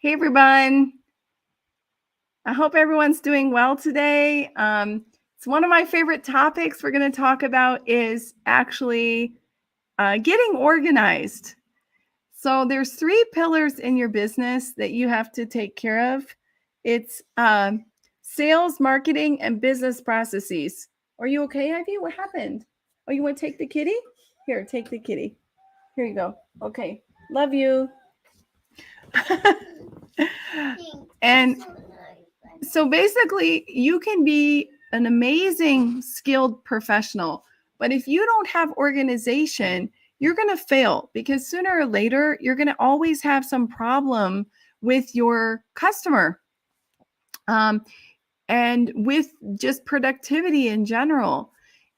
Hey everyone. I hope everyone's doing well today. It's one of my favorite topics we're going to talk about is actually getting organized. So there's three pillars in your business that you have to take care of. It's sales, marketing, and business processes. Are you okay, Ivy? What happened? Oh, you want to take the kitty? Here, take the kitty. Here you go. Okay. Love you. And so basically, you can be an amazing skilled professional, but if you don't have organization, you're going to fail because sooner or later, you're going to always have some problem with your customer and with just productivity in general.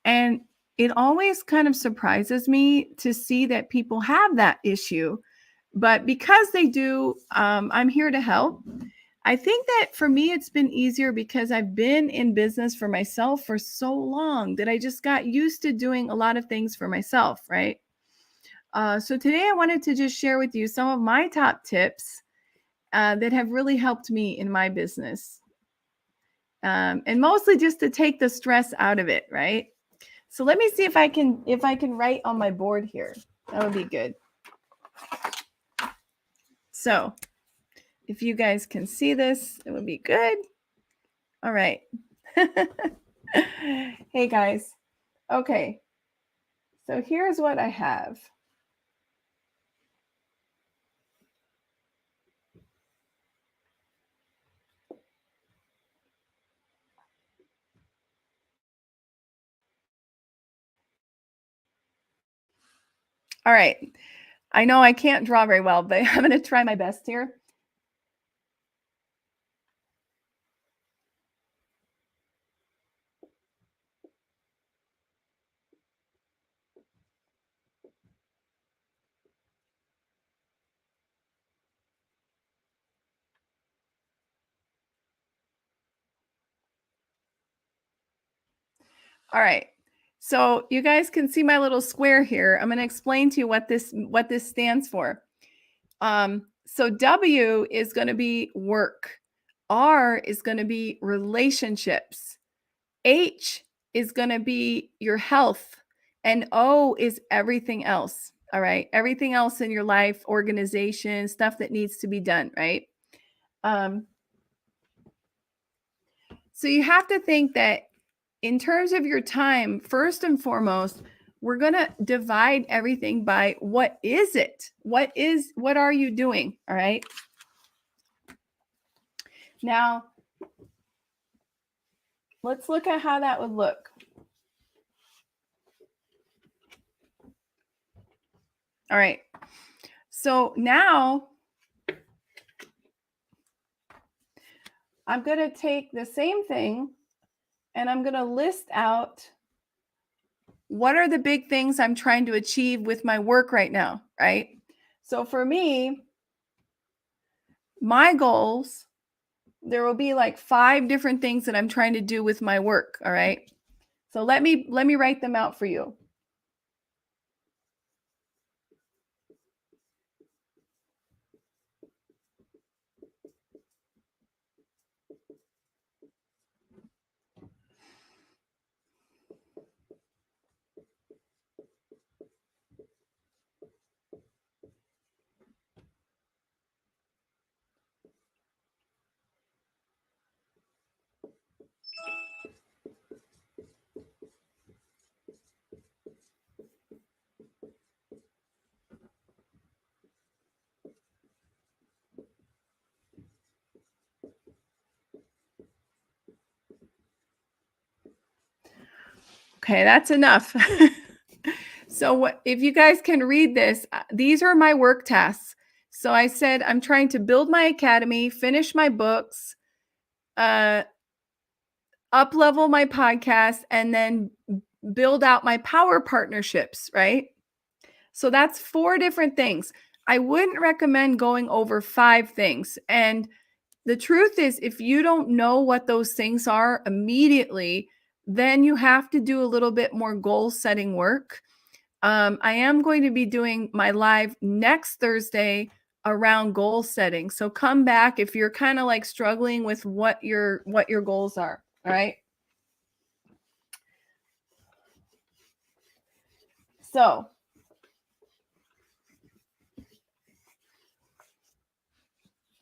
And it always kind of surprises me to see that people have that issue. But because they do, I'm here to help. I think that for me, it's been easier because I've been in business for myself for so long that I just got used to doing a lot of things for myself, right? So today I wanted to just share with you some of my top tips that have really helped me in my business. And mostly just to take the stress out of it, right? So let me see if I can write on my board here. That would be good. So if you guys can see this, it would be good. All right. Hey guys. Okay. So here's what I have. All right. I know I can't draw very well, but I'm going to try my best here. All right. So you guys can see my little square here. I'm going to explain to you what this stands for. So W is going to be work. R is going to be relationships. H is going to be your health. And O is everything else. All right. Everything else in your life, organization, stuff that needs to be done. Right. So you have to think that in terms of your time, first and foremost, we're going to divide everything by what is it? What are you doing? All right. Now, let's look at how that would look. All right. So now I'm going to take the same thing and I'm going to list out what are the big things I'm trying to achieve with my work right now, right? So for me, my goals, there will be like 5 different things that I'm trying to do with my work, all right? So let me write them out for you. Okay, that's enough. So if you guys can read this, these are my work tasks. So I said I'm trying to build my academy, finish my books, up level my podcast, and then build out my power partnerships, right? So that's 4 different things. I wouldn't recommend going over 5 things. And the truth is, if you don't know what those things are immediately, then you have to do a little bit more goal setting work. I am going to be doing my live next Thursday around goal setting. So come back if you're kind of like struggling with what your goals are. All right. So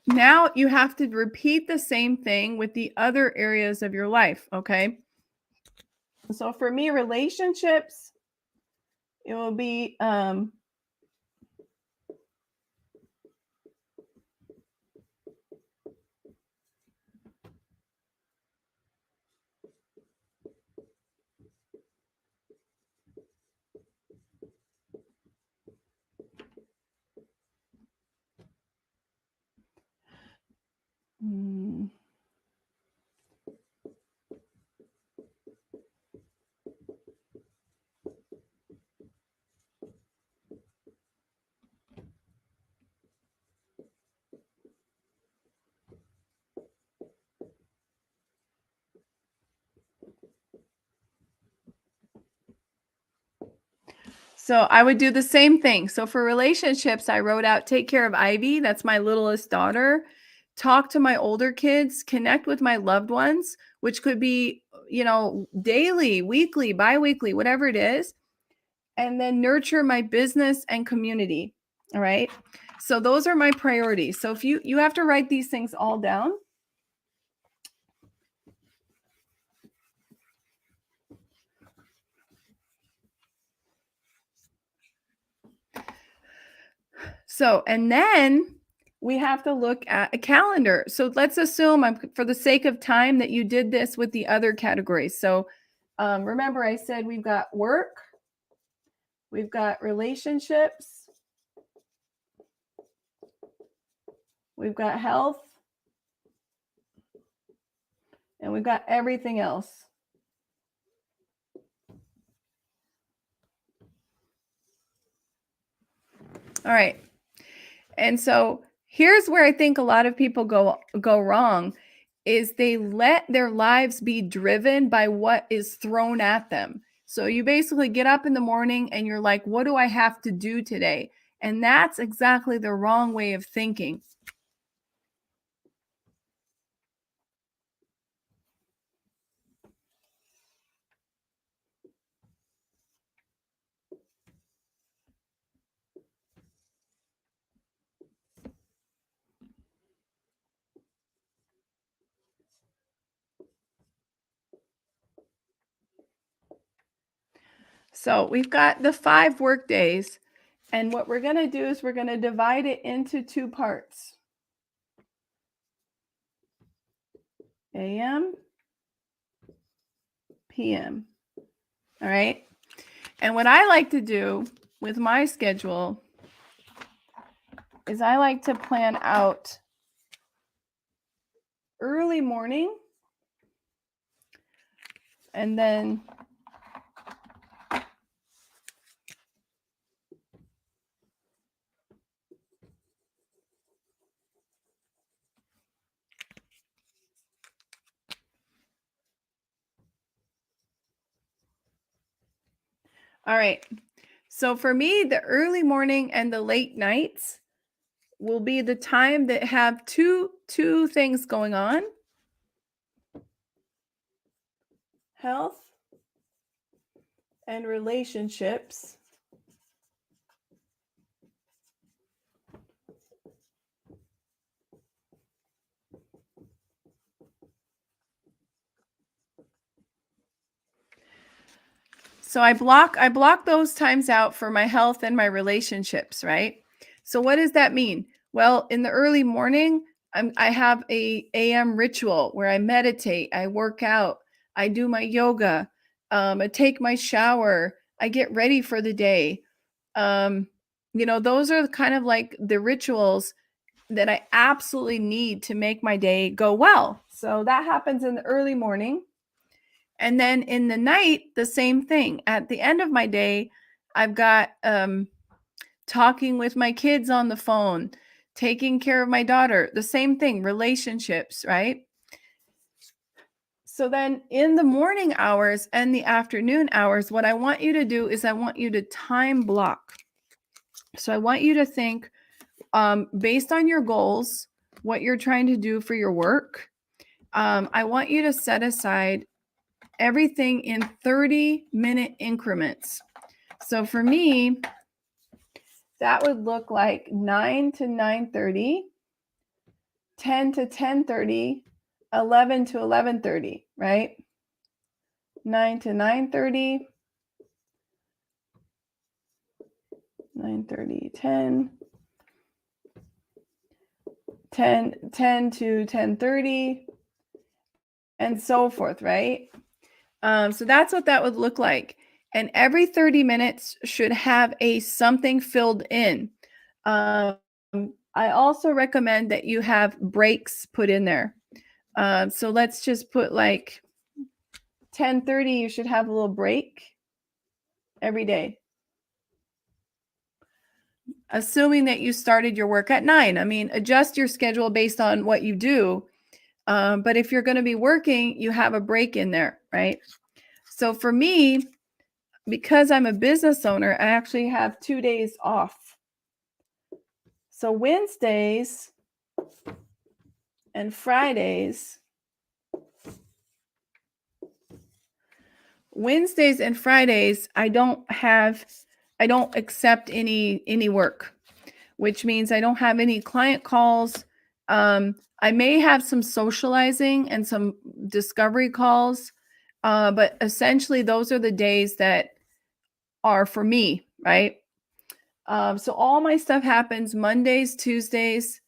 now you have to repeat the same thing with the other areas of your life. Okay. So for me, relationships, it will be hmm, so I would do the same thing. So for relationships, I wrote out take care of Ivy, that's my littlest daughter, talk to my older kids, connect with my loved ones, which could be, daily, weekly, biweekly, whatever it is, and then nurture my business and community. All right? So those are my priorities. So if you have to write these things all down. So, and then we have to look at a calendar. So let's assume, for the sake of time, that you did this with the other categories. So remember, I said we've got work, we've got relationships, we've got health, and we've got everything else. All right. And so here's where I think a lot of people go wrong is they let their lives be driven by what is thrown at them. So you basically get up in the morning and you're like, what do I have to do today? And that's exactly the wrong way of thinking. So we've got the 5 work days. And what we're going to do is we're going to divide it into 2 parts. AM, PM. All right. And what I like to do with my schedule is I like to plan out early morning and then all right. So for me, the early morning and the late nights will be the time that have two things going on. Health and relationships. So I block those times out for my health and my relationships, right? So what does that mean? Well, in the early morning, I have a AM ritual where I meditate, I work out, I do my yoga, I take my shower, I get ready for the day. Those are kind of like the rituals that I absolutely need to make my day go well. So that happens in the early morning. And then in the night, the same thing. At the end of my day, I've got talking with my kids on the phone, taking care of my daughter, the same thing, relationships, right? So then in the morning hours and the afternoon hours, what I want you to do is I want you to time block. So I want you to think, based on your goals, what you're trying to do for your work, I want you to set aside everything in 30-minute increments. So for me, that would look like 9 to 9:30, 10 to 10:30, 11 to 11:30, right? 9 to 9:30, 9:30, 10 to 10:30, and so forth, right? So that's what that would look like. And every 30 minutes should have a something filled in. Um, I also recommend that you have breaks put in there. So let's just put like 10:30, you should have a little break every day. Assuming that you started your work at 9. I mean, adjust your schedule based on what you do. But if you're going to be working, you have a break in there, right? So for me, because I'm a business owner, I actually have 2 days off. So Wednesdays and Fridays, I don't accept any work, which means I don't have any client calls. I may have some socializing and some discovery calls, but essentially those are the days that are for me, right? So all my stuff happens Mondays, Tuesdays,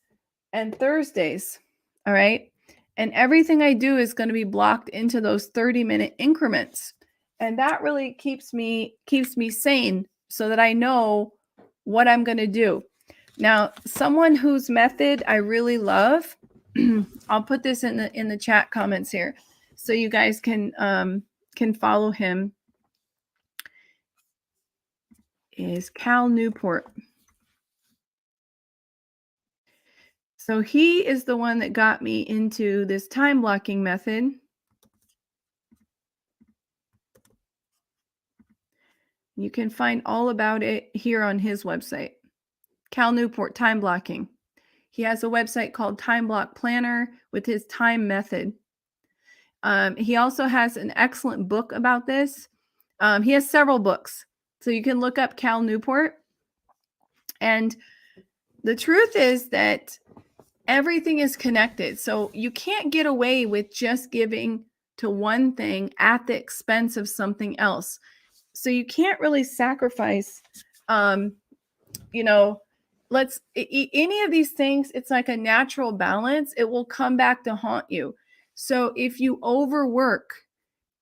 and Thursdays. All right. And everything I do is going to be blocked into those 30-minute increments. And that really keeps me sane so that I know what I'm going to do. Now, someone whose method I really love, I'll put this in the chat comments here so you guys can follow him, is Cal Newport. So he is the one that got me into this time blocking method. You can find all about it here on his website. Cal Newport, time blocking. He has a website called Time Block Planner with his time method. He also has an excellent book about this. He has several books. So you can look up Cal Newport. And the truth is that everything is connected. So you can't get away with just giving to one thing at the expense of something else. So you can't really sacrifice, any of these things. It's like a natural balance. It will come back to haunt you. So if you overwork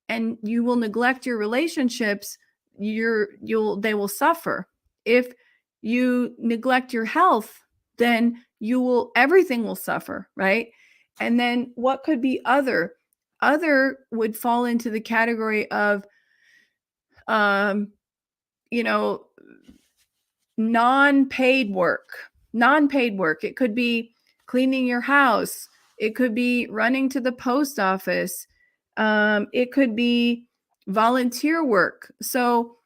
and you will neglect your relationships, they will suffer. If you neglect your health, then everything will suffer, right? And then what could be other would fall into the category of non-paid work. It could be cleaning your house, it could be running to the post office, it could be volunteer work. So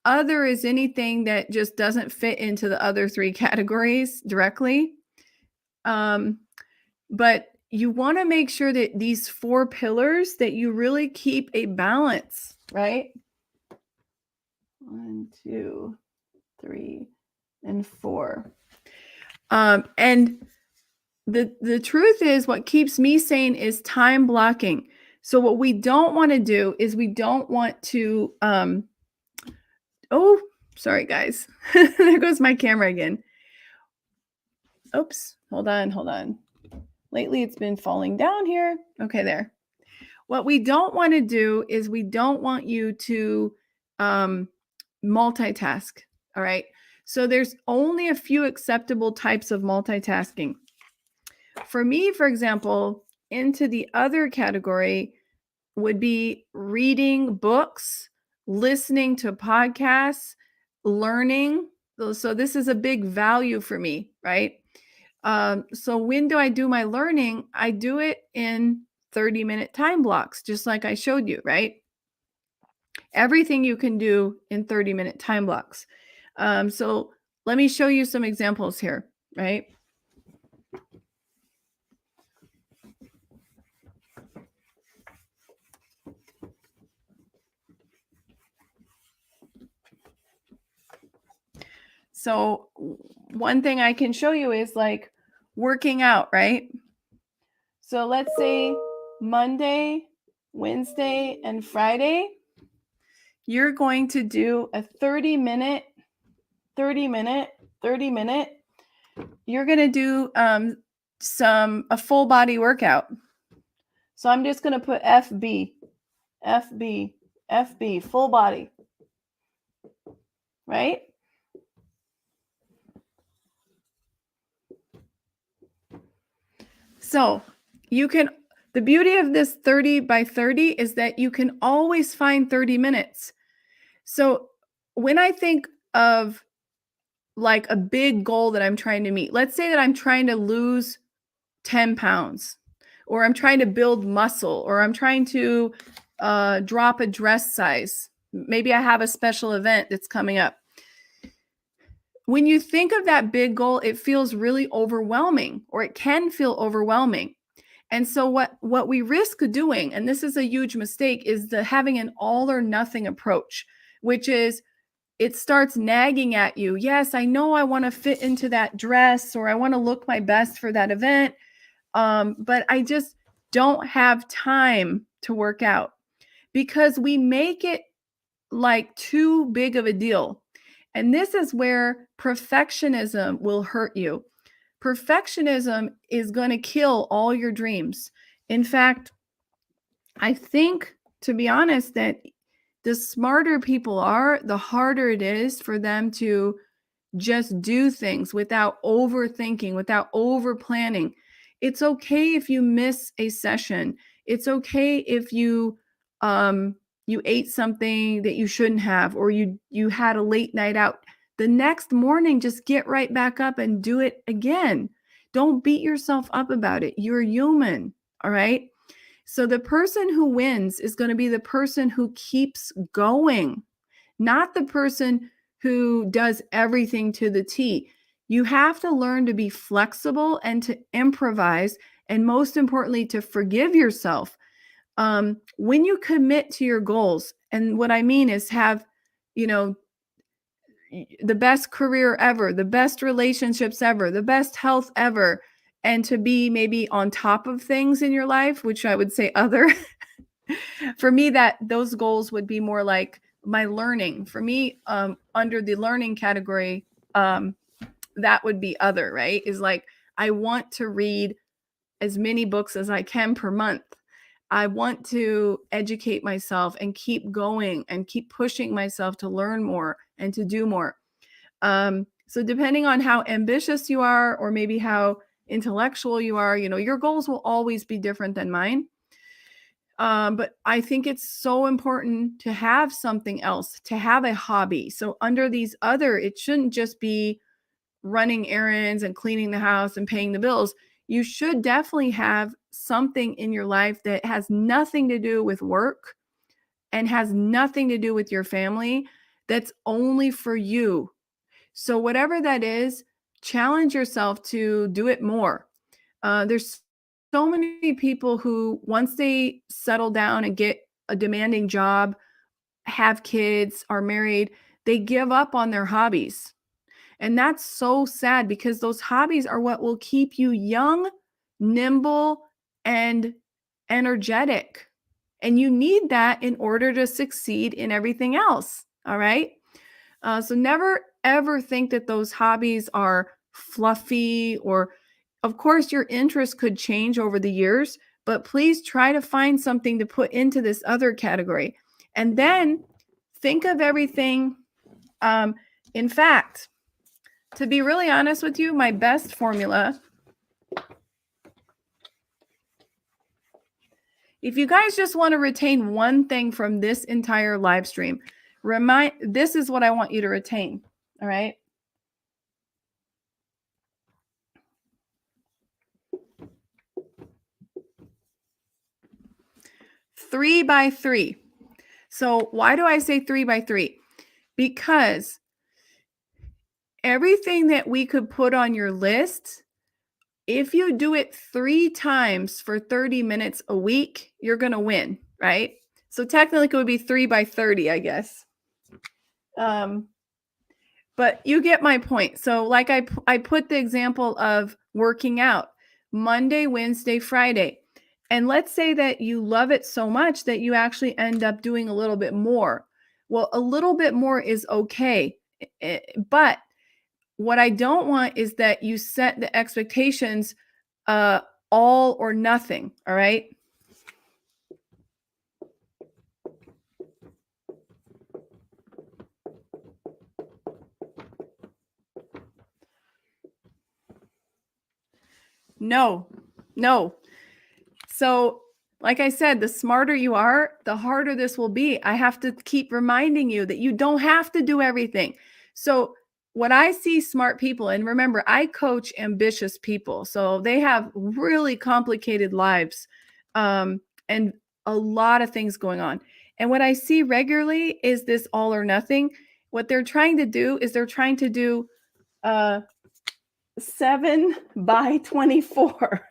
other is anything that just doesn't fit into the other three categories directly. But you want to make sure that these 4 pillars, that you really keep a balance, right? 1, 2, 3, and 4. And the truth is, what keeps me sane is time blocking. So what we don't want to do is we don't want to oh, sorry guys. There goes my camera again. Oops, hold on. Lately it's been falling down here. Okay, there. What we don't want to do is we don't want you to multitask. All right. So there's only a few acceptable types of multitasking. For me, for example, into the other category would be reading books, listening to podcasts, learning. So this is a big value for me, right? So when do I do my learning? I do it in 30-minute time blocks, just like I showed you, right? Everything you can do in 30-minute time blocks. So let me show you some examples here, right? So one thing I can show you is like working out, right? So let's say Monday, Wednesday, and Friday, you're going to do a 30-minute, 30-minute, 30-minute. You're going to do a full body workout. So I'm just going to put FB, FB, FB, full body, right? So the beauty of this 30 by 30 is that you can always find 30 minutes. So when I think of like a big goal that I'm trying to meet, let's say that I'm trying to lose 10 pounds, or I'm trying to build muscle, or I'm trying to drop a dress size. Maybe I have a special event that's coming up. When you think of that big goal, it feels really overwhelming, or it can feel overwhelming. And so what we risk doing, and this is a huge mistake, is having an all or nothing approach, which is it starts nagging at you. Yes, I know I want to fit into that dress, or I want to look my best for that event, but I just don't have time to work out, because we make it like too big of a deal. And this is where perfectionism will hurt you. Perfectionism is going to kill all your dreams. In fact, I think, to be honest, that the smarter people are, the harder it is for them to just do things without overthinking, without over planning. It's okay if you miss a session. It's okay if you ate something that you shouldn't have, or you had a late night out. The next morning, just get right back up and do it again. Don't beat yourself up about it. You're human, all right? So the person who wins is going to be the person who keeps going, not the person who does everything to the T. You have to learn to be flexible and to improvise, and most importantly, to forgive yourself. When you commit to your goals, and what I mean is have, you know, the best career ever, the best relationships ever, the best health ever, and to be maybe on top of things in your life, which I would say other. For me, that those goals would be more like my learning. For me, under the learning category, that would be other, right? Is like I want to read as many books as I can per month. I want to educate myself and keep going and keep pushing myself to learn more and to do more. So depending on how ambitious you are, or maybe how intellectual you are, your goals will always be different than mine. But I think it's so important to have something else, to have a hobby. So under these other, it shouldn't just be running errands and cleaning the house and paying the bills. You should definitely have something in your life that has nothing to do with work and has nothing to do with your family, that's only for you. So whatever that is, challenge yourself to do it more. There's so many people who, once they settle down and get a demanding job, have kids, are married, they give up on their hobbies. And that's so sad, because those hobbies are what will keep you young, nimble, and energetic. And you need that in order to succeed in everything else. All right. So never ever think that those hobbies are fluffy, or of course your interests could change over the years, but please try to find something to put into this other category. And then think of everything. In fact, to be really honest with you, my best formula, if you guys just want to retain one thing from this entire live stream, this is what I want you to retain. All right. 3 by 3. So why do I say 3 by 3? Because everything that we could put on your list, if you do it 3 times for 30 minutes a week, you're going to win, right? So technically it would be 3 by 30, I guess. But you get my point. So like I put the example of working out Monday, Wednesday, Friday. And let's say that you love it so much that you actually end up doing a little bit more. Well, a little bit more is okay. But what I don't want is that you set the expectations all or nothing. All right. No. So, like I said, the smarter you are, the harder this will be. I have to keep reminding you that you don't have to do everything. So, what I see smart people, and remember, I coach ambitious people. So, they have really complicated lives and a lot of things going on. And what I see regularly is this all or nothing. What they're trying to do is they're trying to do 7 by 24.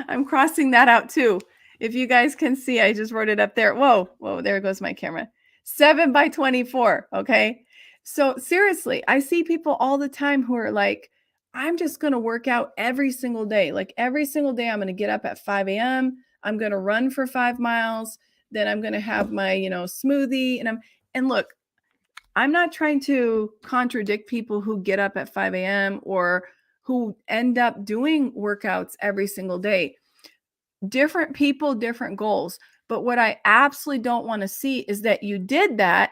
I'm crossing that out too. If you guys can see, I just wrote it up there. Whoa, there goes my camera. 7 by 24. Okay. So seriously, I see people all the time who are like, I'm just going to work out every single day. Like every single day, I'm going to get up at 5 a.m. I'm going to run for 5 miles. Then I'm going to have my, smoothie. And look, I'm not trying to contradict people who get up at 5 a.m. or who end up doing workouts every single day. Different people, different goals. But what I absolutely don't want to see is that you did that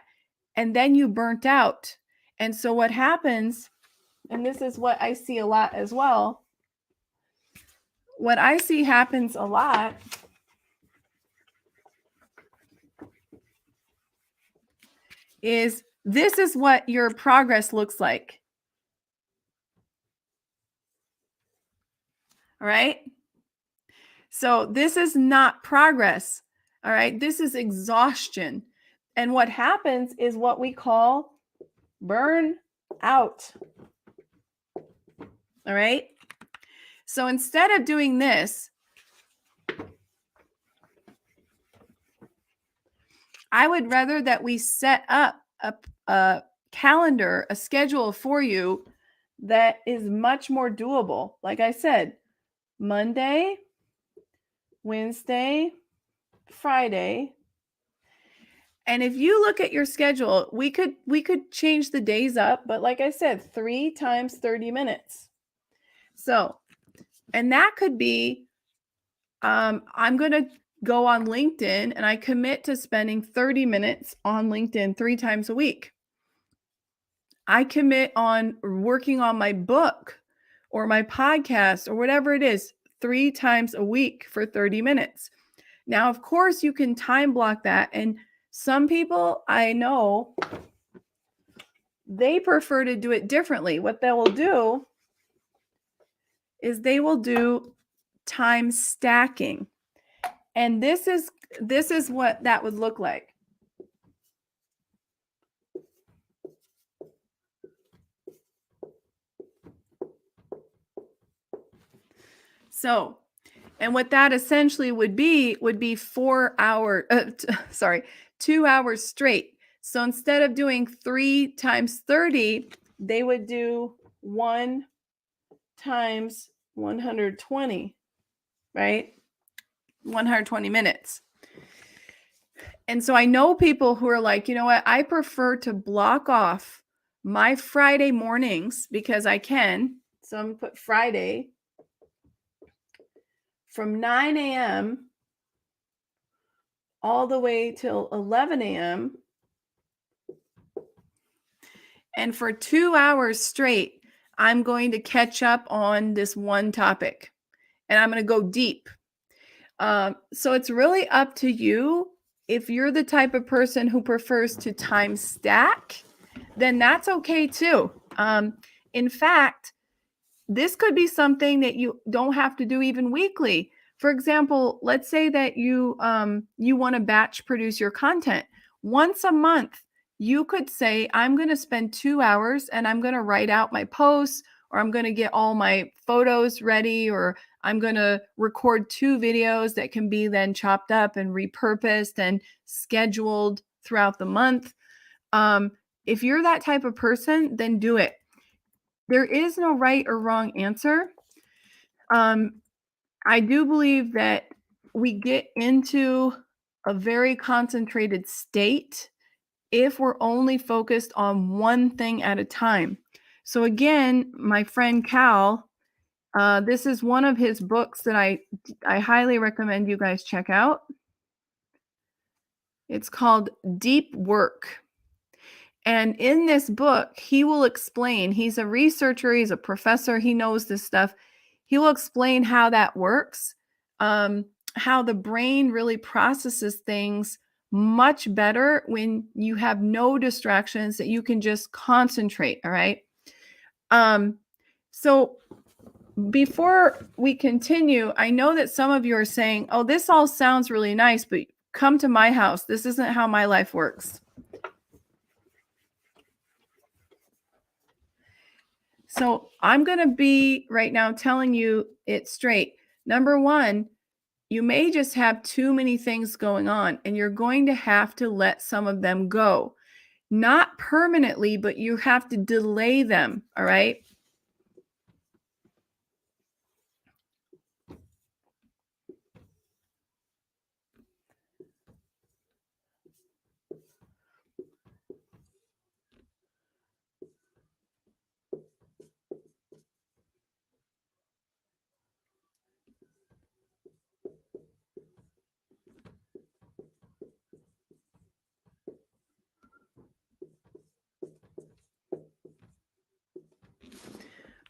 and then you burnt out. And so what happens, and this is what I see a lot as well, what I see happens a lot is this is what your progress looks like. All right. So this is not progress. All right. This is exhaustion. And what happens is what we call burn out. All right. So instead of doing this, I would rather that we set up a calendar, a schedule for you that is much more doable. Like I said, Monday, Wednesday, Friday. And if you look at your schedule, we could change the days up, but like I said, 3 times 30 minutes. So, and that could be, I'm going to go on LinkedIn and I commit to spending 30 minutes on LinkedIn 3 times a week. I commit on working on my book or my podcast or whatever it is 3 times a week for 30 minutes. Now, of course, you can time block that. And some people I know, they prefer to do it differently. What they will do is they will do time stacking. And this is what that would look like. So, and what that essentially would be 4 hours, 2 hours straight. So instead of doing 3 times 30, they would do 1 times 120, right? 120 minutes. And so I know people who are like, you know what? I prefer to block off my Friday mornings because I can. So I'm going to put Friday from 9 a.m. all the way till 11 a.m. And for 2 hours straight, I'm going to catch up on this one topic and I'm going to go deep. So it's really up to you. If you're the type of person who prefers to time stack, then that's okay too. In fact, this could be something that you don't have to do even weekly. For example, let's say that you want to batch produce your content. Once a month, You could say, I'm going to spend 2 hours and I'm going to write out my posts, or I'm going to get all my photos ready, or I'm going to record 2 videos that can be then chopped up and repurposed and scheduled throughout the month. Um, if you're that type of person, then do it. There is no right or wrong answer. Um, I do believe that we get into a very concentrated state if we're only focused on one thing at a time. So again, my friend Cal, this is one of his books that I highly recommend you guys check out. It's called Deep Work. And in this book, he will explain, he's a researcher, he's a professor, he knows this stuff. He will explain how that works, um, how the brain really processes things much better when you have no distractions, that you can just concentrate. All right. Um, so before we continue, I know that some of you are saying, oh, this all sounds really nice, but come to my house. This isn't how my life works. So I'm going to be right now telling you it straight. Number one, you may just have too many things going on, and you're going to have to let some of them go. Not permanently, but you have to delay them. All right.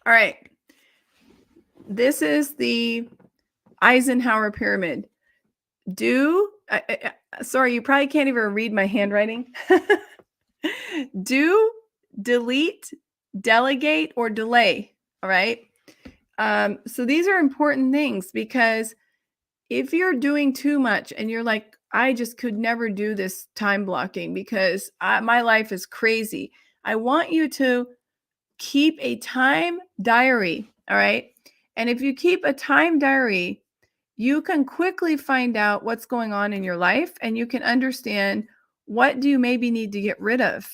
All right. This is the Eisenhower pyramid. Sorry, you probably can't even read my handwriting. Do, delete, delegate, or delay. All right. So these are important things, because if you're doing too much and you're like, I just could never do this time blocking because my life is crazy, I want you to keep a time diary. All right. And if you keep a time diary, you can quickly find out what's going on in your life, and you can understand what do you maybe need to get rid of.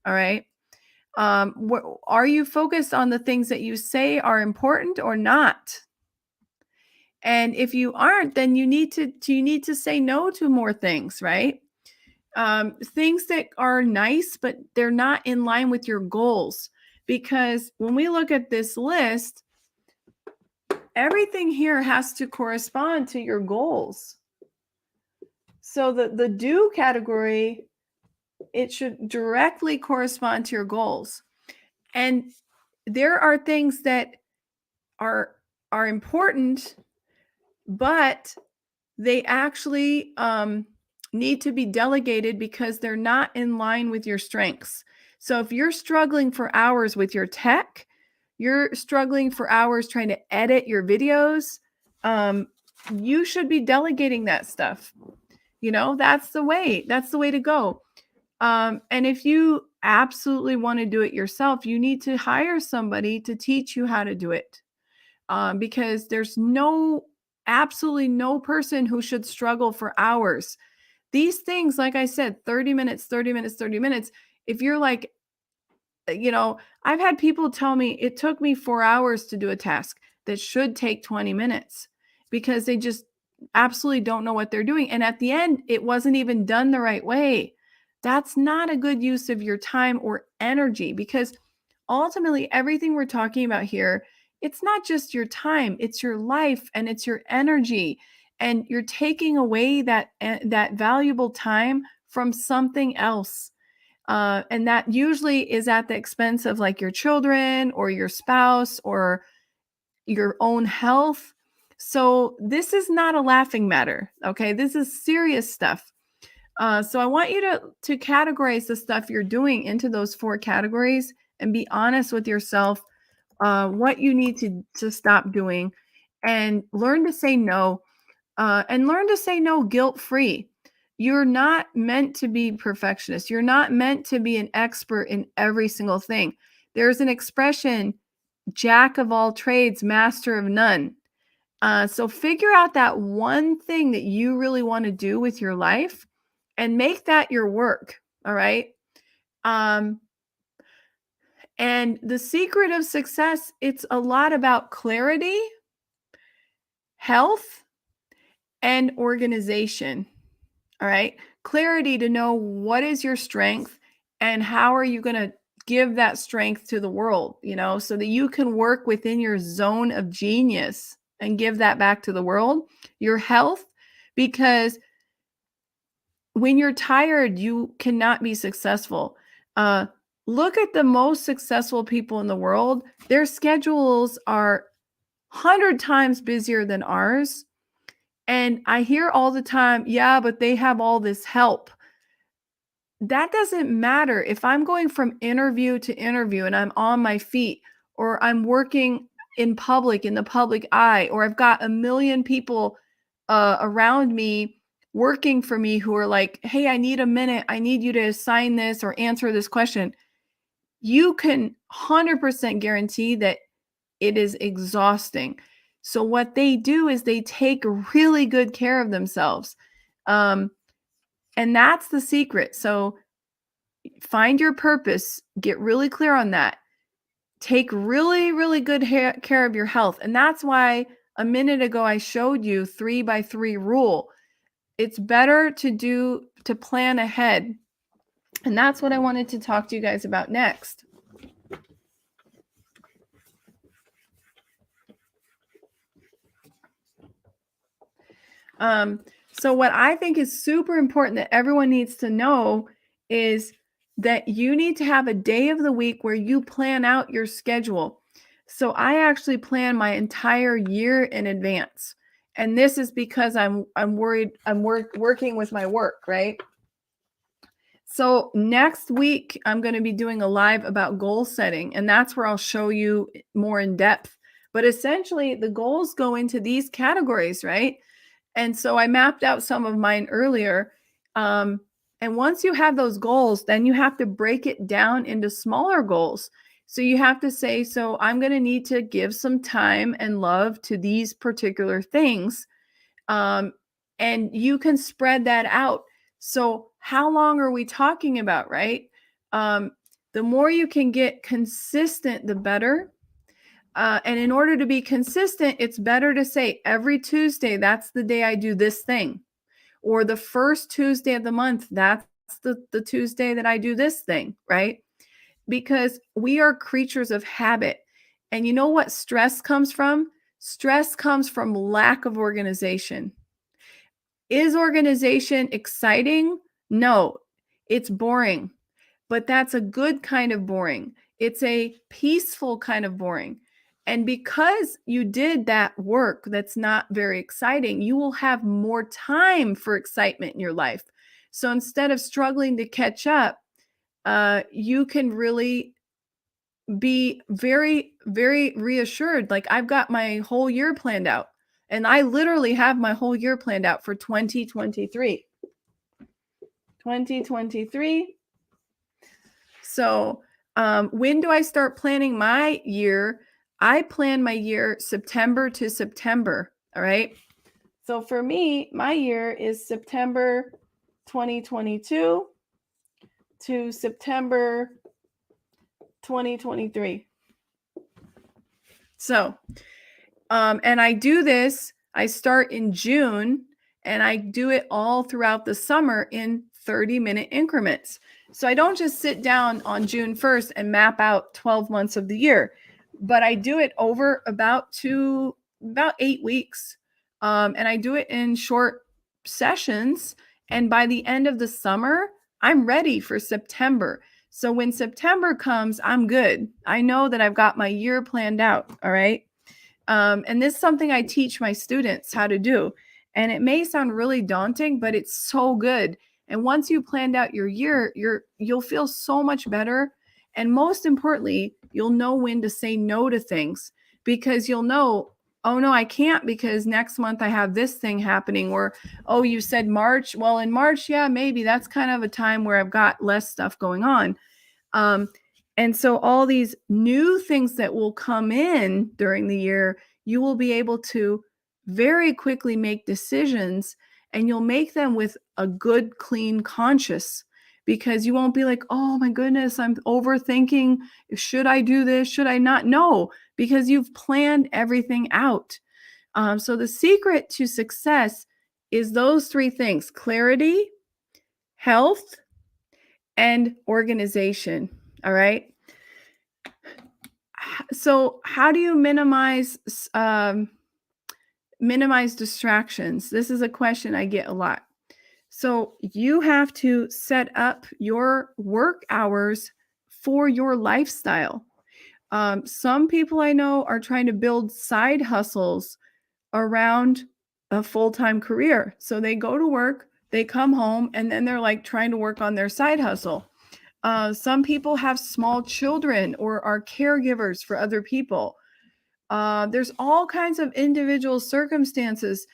All right. Are you focused on the things that you say are important or not? And if you aren't, then you need to say no to more things, right? Things that are nice, but they're not in line with your goals. Because when we look at this list, everything here has to correspond to your goals. So the do category, it should directly correspond to your goals. And there are things that are important, but they actually need to be delegated because they're not in line with your strengths. So if you're struggling for hours with your tech, you're struggling for hours trying to edit your videos, you should be delegating that stuff. That's the way. That's the way to go. And if you absolutely want to do it yourself, you need to hire somebody to teach you how to do it. Because there's absolutely no person who should struggle for hours. These things, like I said, 30 minutes, 30 minutes, 30 minutes. If you're like, I've had people tell me it took me 4 hours to do a task that should take 20 minutes because they just absolutely don't know what they're doing. And at the end, it wasn't even done the right way. That's not a good use of your time or energy, because ultimately everything we're talking about here, it's not just your time, it's your life and it's your energy. And you're taking away that valuable time from something else. And that usually is at the expense of like your children or your spouse or your own health. So this is not a laughing matter. Okay. This is serious stuff. So I want you to categorize the stuff you're doing into those 4 categories and be honest with yourself, what you need to stop doing, and learn to say no, and learn to say no guilt-free. you're not meant to be perfectionist. You're not meant to be an expert in every single thing. There's an expression, jack of all trades, master of none. So figure out that one thing that you really want to do with your life and make that your work. All right. Um, and the secret of success, it's a lot about clarity, health, and organization. All right. Clarity to know what is your strength and how are you going to give that strength to the world, so that you can work within your zone of genius and give that back to the world. Your health, because when you're tired, you cannot be successful. Look at the most successful people in the world. Their schedules are 100 times busier than ours. And I hear all the time, yeah, but they have all this help. That doesn't matter. If I'm going from interview to interview and I'm on my feet, or I'm working in public, in the public eye, or I've got a million people around me working for me who are like, hey, I need a minute. I need you to sign this or answer this question. You can 100% guarantee that it is exhausting. So what they do is they take really good care of themselves. And that's the secret. So find your purpose, get really clear on that. Take really, really good care of your health. And that's why a minute ago I showed you 3x3 rule. It's better to plan ahead. And that's what I wanted to talk to you guys about next. So what I think is super important that everyone needs to know is that you need to have a day of the week where you plan out your schedule. So I actually plan my entire year in advance. And this is because I'm worried I'm working with my work, right? So next week I'm going to be doing a live about goal setting, and that's where I'll show you more in depth. But essentially the goals go into these categories, right? And so I mapped out some of mine earlier. And once you have those goals, then you have to break it down into smaller goals. So you have to say, so I'm going to need to give some time and love to these particular things. And you can spread that out. So how long are we talking about, right? The more you can get consistent, the better. And in order to be consistent, it's better to say every Tuesday, that's the day I do this thing. Or the first Tuesday of the month, that's the Tuesday that I do this thing, right? Because we are creatures of habit. And you know what stress comes from? Stress comes from lack of organization. Is organization exciting? No, it's boring. But that's a good kind of boring. It's a peaceful kind of boring. And because you did that work that's not very exciting, you will have more time for excitement in your life. So instead of struggling to catch up, you can really be very, very reassured. Like I've got my whole year planned out, and I literally have my whole year planned out for 2023. 2023. So when do I start planning my year? I plan my year September to September. All right. So for me, my year is September 2022 to September 2023. So, and I do this, I start in June and I do it all throughout the summer in 30-minute increments. So I don't just sit down on June 1st and map out 12 months of the year, but I do it over about 8 weeks. And I do it in short sessions. And by the end of the summer, I'm ready for September. So when September comes, I'm good. I know that I've got my year planned out. All right. And this is something I teach my students how to do. And it may sound really daunting, but it's so good. And once you planned out your year, you'll feel so much better. And most importantly, you'll know when to say no to things, because you'll know oh no, I can't because next month I have this thing happening. Or, oh, you said March. Well, in March, yeah, maybe that's kind of a time where I've got less stuff going on. Um, and so all these new things that will come in during the year, you will be able to very quickly make decisions, and you'll make them with a good, clean conscience, because you won't be like, oh my goodness, I'm overthinking. Should I do this? Should I not? No, because you've planned everything out. So the secret to success is those three things: clarity, health, and organization. All right. So how do you minimize distractions? This is a question I get a lot. So you have to set up your work hours for your lifestyle. Some people I know are trying to build side hustles around a full-time career. So they go to work, they come home, and then they're like trying to work on their side hustle. Some people have small children or are caregivers for other people. There's all kinds of individual circumstances.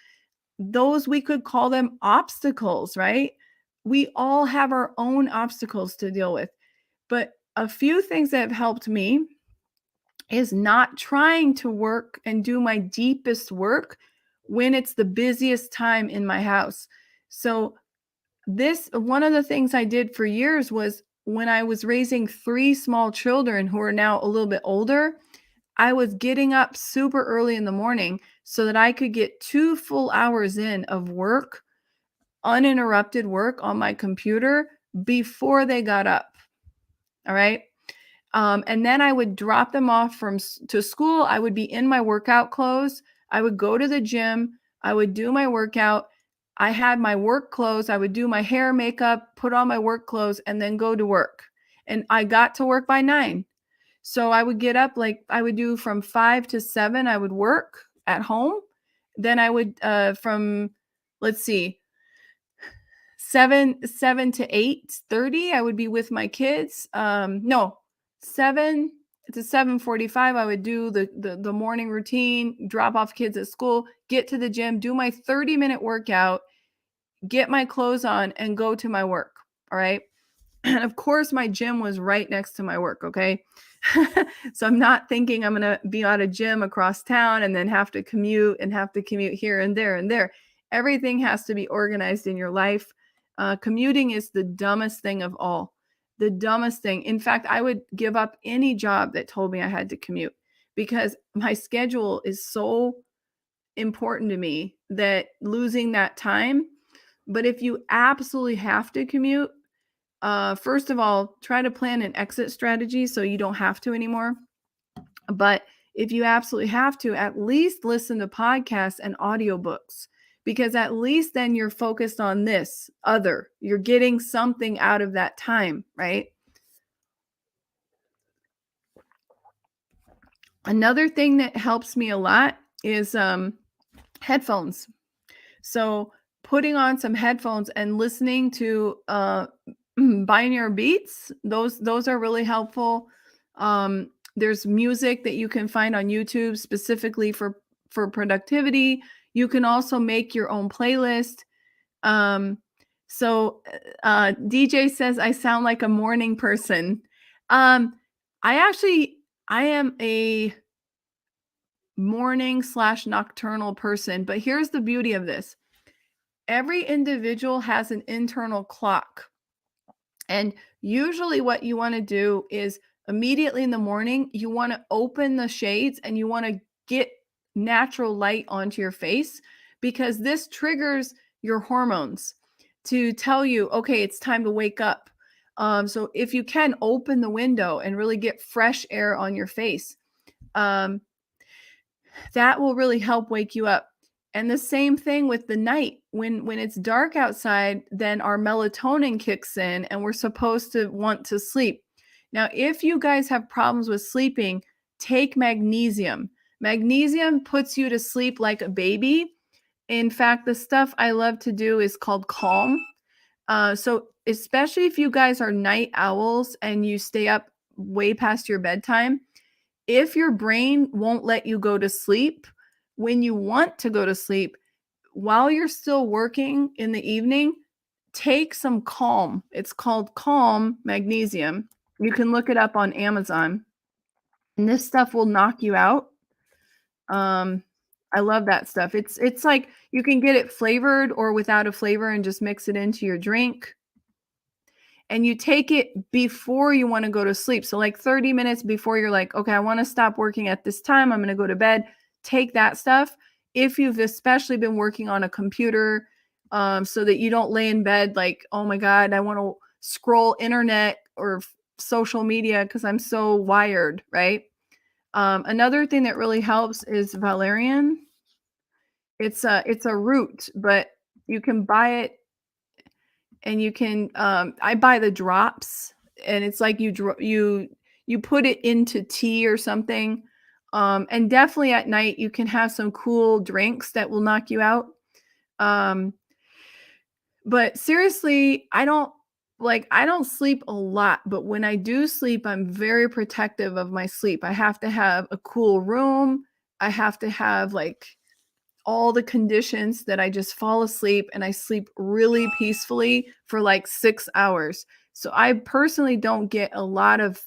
Those, we could call them obstacles, right? We all have our own obstacles to deal with. But a few things that have helped me is not trying to work and do my deepest work when it's the busiest time in my house. So this, one of the things I did for years was, when I was raising three small children who are now a little bit older, I was getting up super early in the morning so that I could get 2 full hours in of work, uninterrupted work on my computer before they got up. All right. And then I would drop them off to school. I would be in my workout clothes. I would go to the gym. I would do my workout. I had my work clothes. I would do my hair, makeup, put on my work clothes, and then go to work. And I got to work by 9. So I would get up, like I would do from 5 to 7, I would work at home. Then I would, from, let's see, 7 to 8:30, I would be with my kids. No, 7 to 7:45, I would do the morning routine, drop off kids at school, get to the gym, do my 30-minute workout, get my clothes on, and go to my work. All right. And of course, my gym was right next to my work. Okay. So I'm not thinking I'm going to be at a gym across town and then have to commute here and there and there. Everything has to be organized in your life. Commuting is the dumbest thing of all. The dumbest thing. In fact, I would give up any job that told me I had to commute, because my schedule is so important to me that losing that time. But if you absolutely have to commute, first of all, try to plan an exit strategy so you don't have to anymore. But if you absolutely have to, at least listen to podcasts and audiobooks, because at least then you're focused on this other. You're getting something out of that time, right? Another thing that helps me a lot is headphones. So putting on some headphones and listening to binaural beats, those are really helpful. There's music that you can find on YouTube specifically for productivity. You can also make your own playlist. Um, so DJ says I sound like a morning person. Um, I am a morning/nocturnal person, but here's the beauty of this. Every individual has an internal clock. And usually what you want to do is, immediately in the morning, you want to open the shades and you want to get natural light onto your face, because this triggers your hormones to tell you, okay, it's time to wake up. So if you can, open the window and really get fresh air on your face. That will really help wake you up. And the same thing with the night. When it's dark outside, then our melatonin kicks in and we're supposed to want to sleep. Now, if you guys have problems with sleeping, take magnesium. Magnesium puts you to sleep like a baby. In fact, the stuff I love to do is called Calm. So especially if you guys are night owls and you stay up way past your bedtime, if your brain won't let you go to sleep, when you want to go to sleep, while you're still working in the evening, take some Calm. It's called Calm Magnesium. You can look it up on Amazon, and this stuff will knock you out. Um, I love that stuff. It's like you can get it flavored or without a flavor and just mix it into your drink. And you take it before you want to go to sleep. So like 30 minutes before you're like, okay, I want to stop working at this time. I'm going to go to bed. Take that stuff. If you've especially been working on a computer, so that you don't lay in bed like, oh my God, I want to scroll internet or social media because I'm so wired, right? Another thing that really helps is valerian. It's a root, but you can buy it, and you can I buy the drops, and it's like you put it into tea or something. And definitely at night you can have some cool drinks that will knock you out. um but seriously, I don't sleep a lot, but when I do sleep, I'm very protective of my sleep. I have to have a cool room. I have to have like all the conditions that I just fall asleep, and I sleep really peacefully for like 6 hours. So I personally don't get a lot of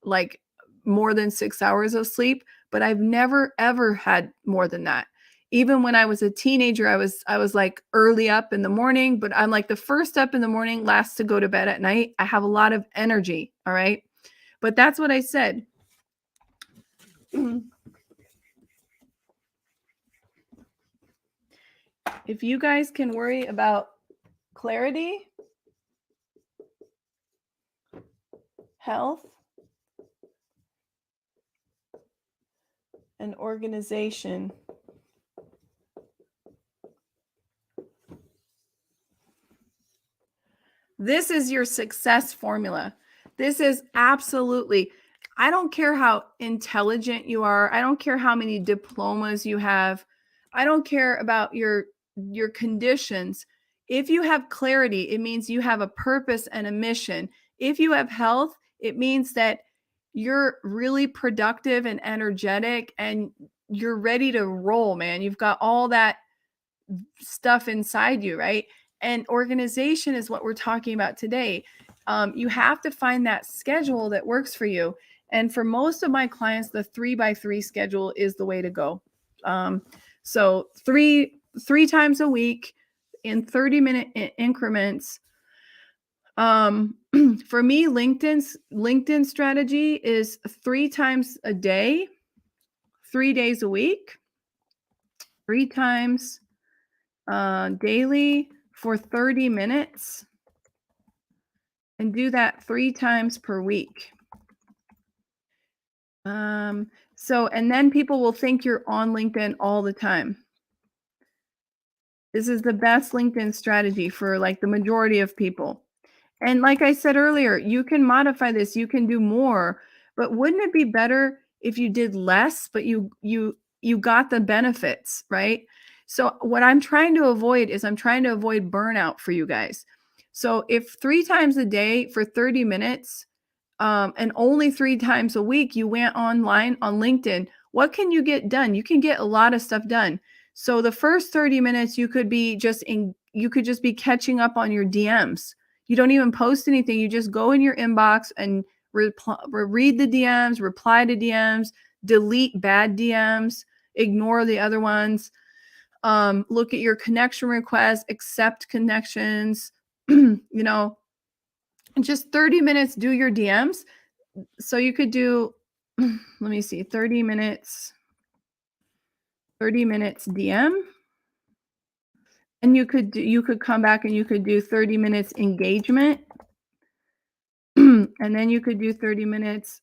like more than 6 hours of sleep, but I've never ever had more than that. Even when I was a teenager, I was like early up in the morning, but I'm like the first up in the morning, last to go to bed at night. I have a lot of energy, all right? But that's what I said. If you guys can worry about clarity, health, and organization, this is your success formula. This is absolutely, I don't care how intelligent you are. I don't care how many diplomas you have. I don't care about your conditions. If you have clarity, it means you have a purpose and a mission. If you have health, it means that you're really productive and energetic, and you're ready to roll, man. You've got all that stuff inside you, right? And organization is what we're talking about today. You have to find that schedule that works for you. And for most of my clients, the 3x3 schedule is the way to go. So three times a week in 30-minute increments. For me, LinkedIn strategy is 3 times a day, 3 days a week, 3 times daily for 30 minutes, and do that 3 times per week. And then people will think you're on LinkedIn all the time. This is the best LinkedIn strategy for like the majority of people. And like I said earlier, you can modify this, you can do more, but wouldn't it be better if you did less, but you got the benefits, right? So what I'm trying to avoid is I'm trying to avoid burnout for you guys. So if 3 times a day for 30 minutes, and only 3 times a week you went online on LinkedIn, what can you get done? You can get a lot of stuff done. So the first 30 minutes you could just be catching up on your DMs. You don't even post anything. You just go in your inbox and read the DMs, reply to DMs, delete bad DMs, ignore the other ones. Look at your connection requests, accept connections, just 30 minutes, do your DMs. So you could do, let me see, 30 minutes DM. And you could come back and you could do 30 minutes engagement. And then you could do 30 minutes.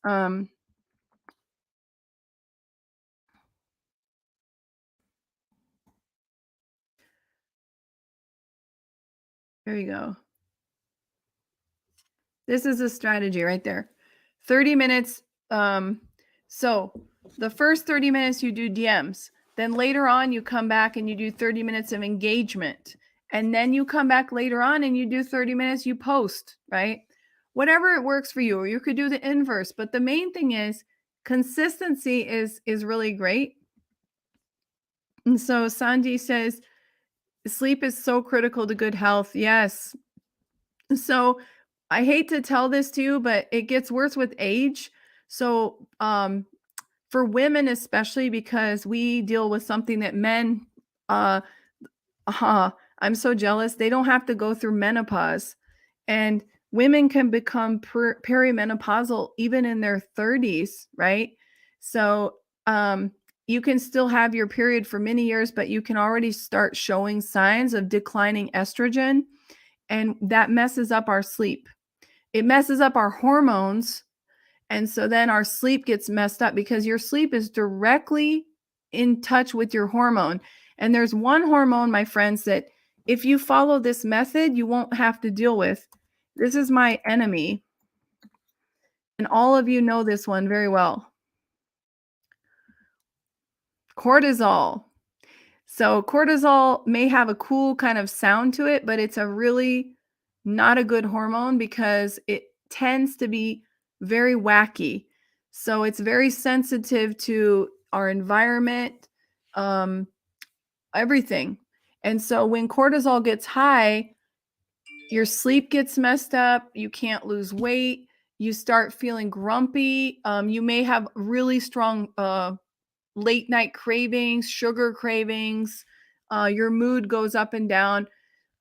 There you go. This is a strategy right there. 30 minutes. So the first 30 minutes you do DMs. Then later on, you come back and you do 30 minutes of engagement. And then you come back later on and you do 30 minutes, you post, right? Whatever it works for you, or you could do the inverse. But the main thing is consistency is really great. And so Sandy says, sleep is so critical to good health. Yes. So I hate to tell this to you, but it gets worse with age. So, for women, especially because we deal with something that men, uh, I'm so jealous. They don't have to go through menopause, and women can become perimenopausal even in their 30s, right? So, you can still have your period for many years, but you can already start showing signs of declining estrogen, and that messes up our sleep. It messes up our hormones, and so then our sleep gets messed up because your sleep is directly in touch with your hormone. And there's one hormone, my friends, that if you follow this method, you won't have to deal with. This is my enemy, and all of you know this one very well. Cortisol. So cortisol may have a cool kind of sound to it, but it's a really not a good hormone because it tends to be very wacky. So it's very sensitive to our environment, um, everything. And so when cortisol gets high, your sleep gets messed up, you can't lose weight, you start feeling grumpy, you may have really strong late night cravings, sugar cravings, your mood goes up and down.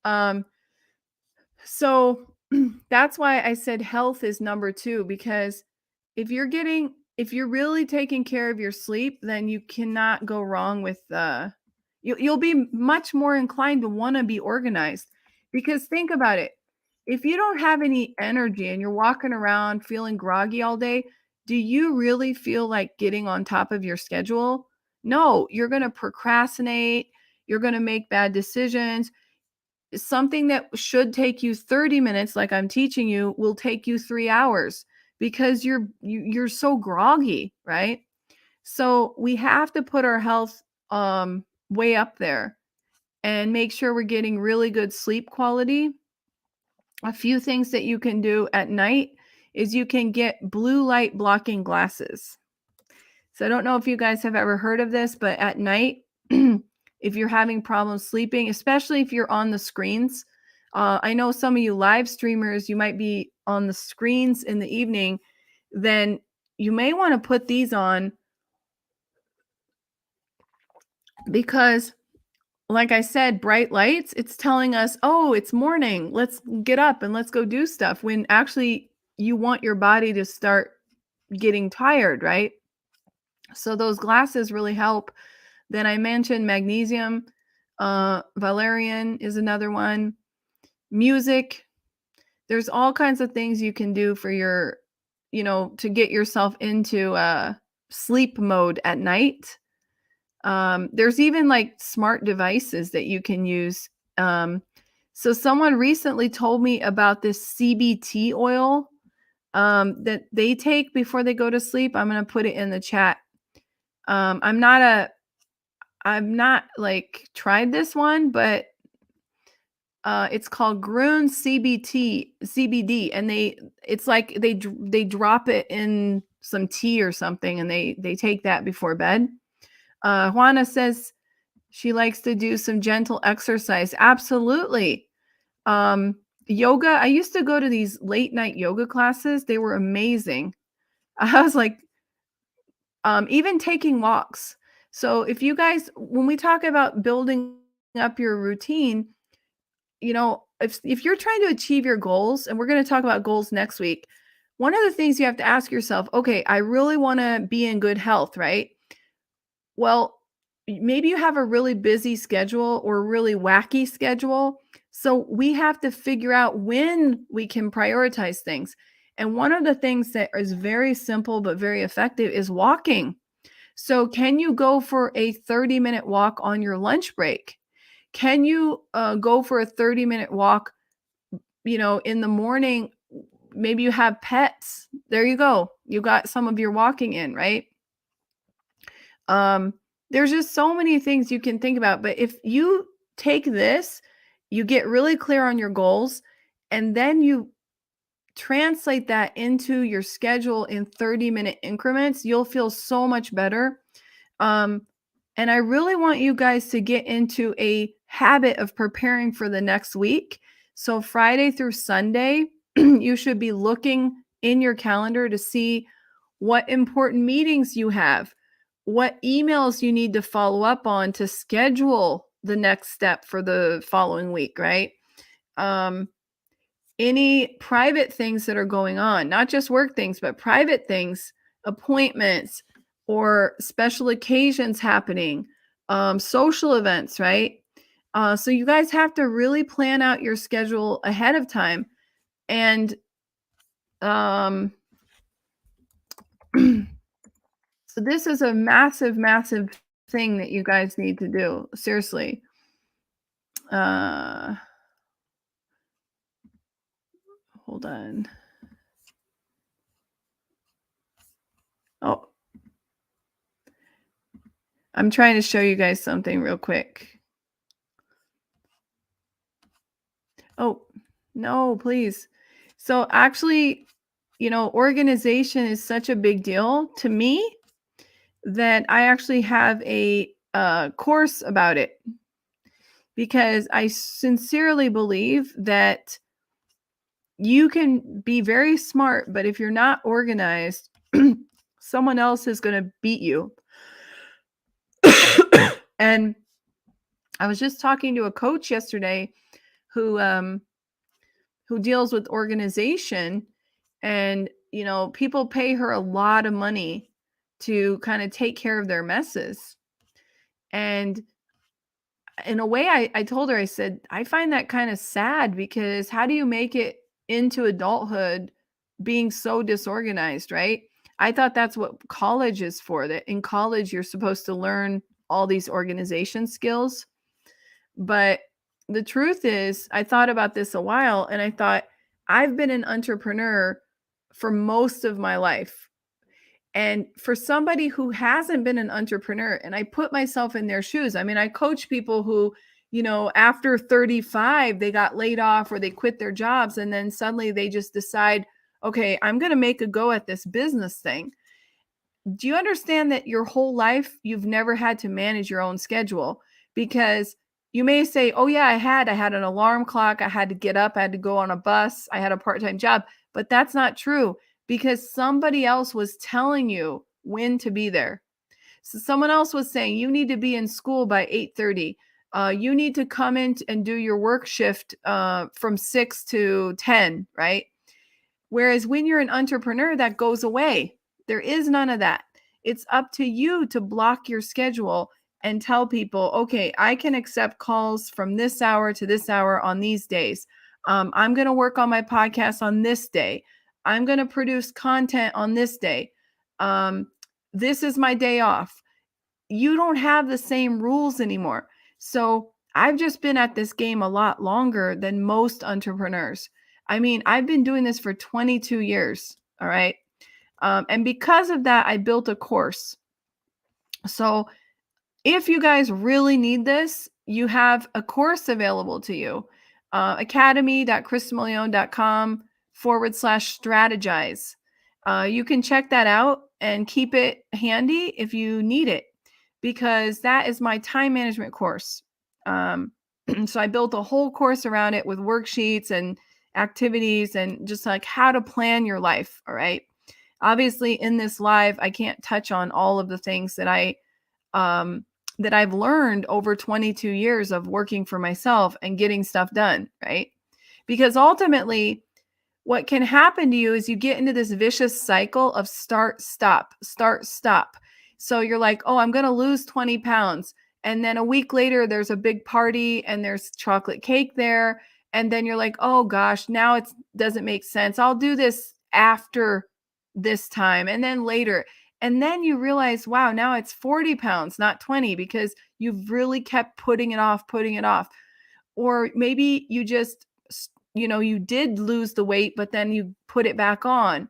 Um, so that's why I said health is number two, because if you're really taking care of your sleep, then you cannot go wrong with you'll be much more inclined to want to be organized. Because think about it. If you don't have any energy and you're walking around feeling groggy all day, do you really feel like getting on top of your schedule? No, you're going to procrastinate, you're going to make bad decisions. Something that should take you 30 minutes like I'm teaching you will take you 3 hours because you're so groggy, right? So we have to put our health way up there and make sure we're getting really good sleep quality. A few things that you can do at night is you can get blue light blocking glasses. So I don't know if you guys have ever heard of this, but at night, if you're having problems sleeping, especially if you're on the screens, I know some of you live streamers, you might be on the screens in the evening, then you may want to put these on because, like I said, bright lights, it's telling us, oh, it's morning. Let's get up and let's go do stuff, when actually you want your body to start getting tired, right? So those glasses really help. Then I mentioned magnesium. Valerian is another one. Music. There's all kinds of things you can do for your, to get yourself into sleep mode at night. There's even like smart devices that you can use. So someone recently told me about this CBT oil that they take before they go to sleep. I'm going to put it in the chat. I've not like tried this one, but it's called Grun CBD, and it's like they drop it in some tea or something, and they take that before bed. Juana says she likes to do some gentle exercise. Absolutely. Yoga. I used to go to these late night yoga classes. They were amazing. I was like, even taking walks. So if you guys, when we talk about building up your routine, if you're trying to achieve your goals, and we're going to talk about goals next week, one of the things you have to ask yourself, okay, I really want to be in good health, right? Well, maybe you have a really busy schedule or a really wacky schedule. So we have to figure out when we can prioritize things. And one of the things that is very simple but very effective is walking. So can you go for a 30-minute walk on your lunch break? Can you go for a 30-minute walk, in the morning? Maybe you have pets. There you go. You got some of your walking in, right? Um, there's just so many things you can think about. But if you take this, you get really clear on your goals, and then you translate that into your schedule in 30-minute increments, you'll feel so much better. Um, And I really want you guys to get into a habit of preparing for the next week. So, Friday through Sunday, you should be looking in your calendar to see what important meetings you have, what emails you need to follow up on to schedule the next step for the following week, right? Um, any private things that are going on, not just work things, but private things, appointments or special occasions happening, social events, right? So you guys have to really plan out your schedule ahead of time. And um, so this is a massive, massive thing that you guys need to do. Seriously. Uh, hold on. Oh, I'm trying to show you guys something real quick. Oh, no, please. So actually, organization is such a big deal to me that I actually have a course about it because I sincerely believe that you can be very smart, but if you're not organized, someone else is going to beat you. And I was just talking to a coach yesterday who deals with organization, and people pay her a lot of money to kind of take care of their messes. And in a way, I told her, I said, I find that kind of sad, because how do you make it into adulthood being so disorganized, right? I thought that's what college is for, that in college you're supposed to learn all these organization skills. But the truth is, I thought about this a while, and I thought, I've been an entrepreneur for most of my life. And for somebody who hasn't been an entrepreneur, and I put myself in their shoes. I mean, I coach people who, after 35, they got laid off or they quit their jobs. And then suddenly they just decide, okay, I'm going to make a go at this business thing. Do you understand that your whole life you've never had to manage your own schedule? Because you may say, oh yeah, I had an alarm clock, I had to get up, I had to go on a bus, I had a part-time job. But that's not true, because somebody else was telling you when to be there. So someone else was saying you need to be in school by 8:30. You need to come in and do your work shift from 6 to 10, right? Whereas when you're an entrepreneur, that goes away. There is none of that. It's up to you to block your schedule and tell people, okay, I can accept calls from this hour to this hour on these days. I'm going to work on my podcast on this day. I'm going to produce content on this day. This is my day off. You don't have the same rules anymore. So I've just been at this game a lot longer than most entrepreneurs. I mean, I've been doing this for 22 years. All right. And because of that, I built a course. So if you guys really need this, you have a course available to you. academy.chrismilleon.com/strategize. You can check that out and keep it handy if you need it, because that is my time management course. So I built a whole course around it with worksheets and activities and just like how to plan your life. All right. Obviously, in this live, I can't touch on all of the things that I've learned over 22 years of working for myself and getting stuff done, right? Because ultimately, what can happen to you is you get into this vicious cycle of start, stop, start, stop. So you're like, oh, I'm going to lose 20 pounds. And then a week later, there's a big party and there's chocolate cake there. And then you're like, oh gosh, now it doesn't make sense. I'll do this after this time and then later. And then you realize, wow, now it's 40 pounds, not 20, because you've really kept putting it off, putting it off. Or maybe you just, you did lose the weight, but then you put it back on.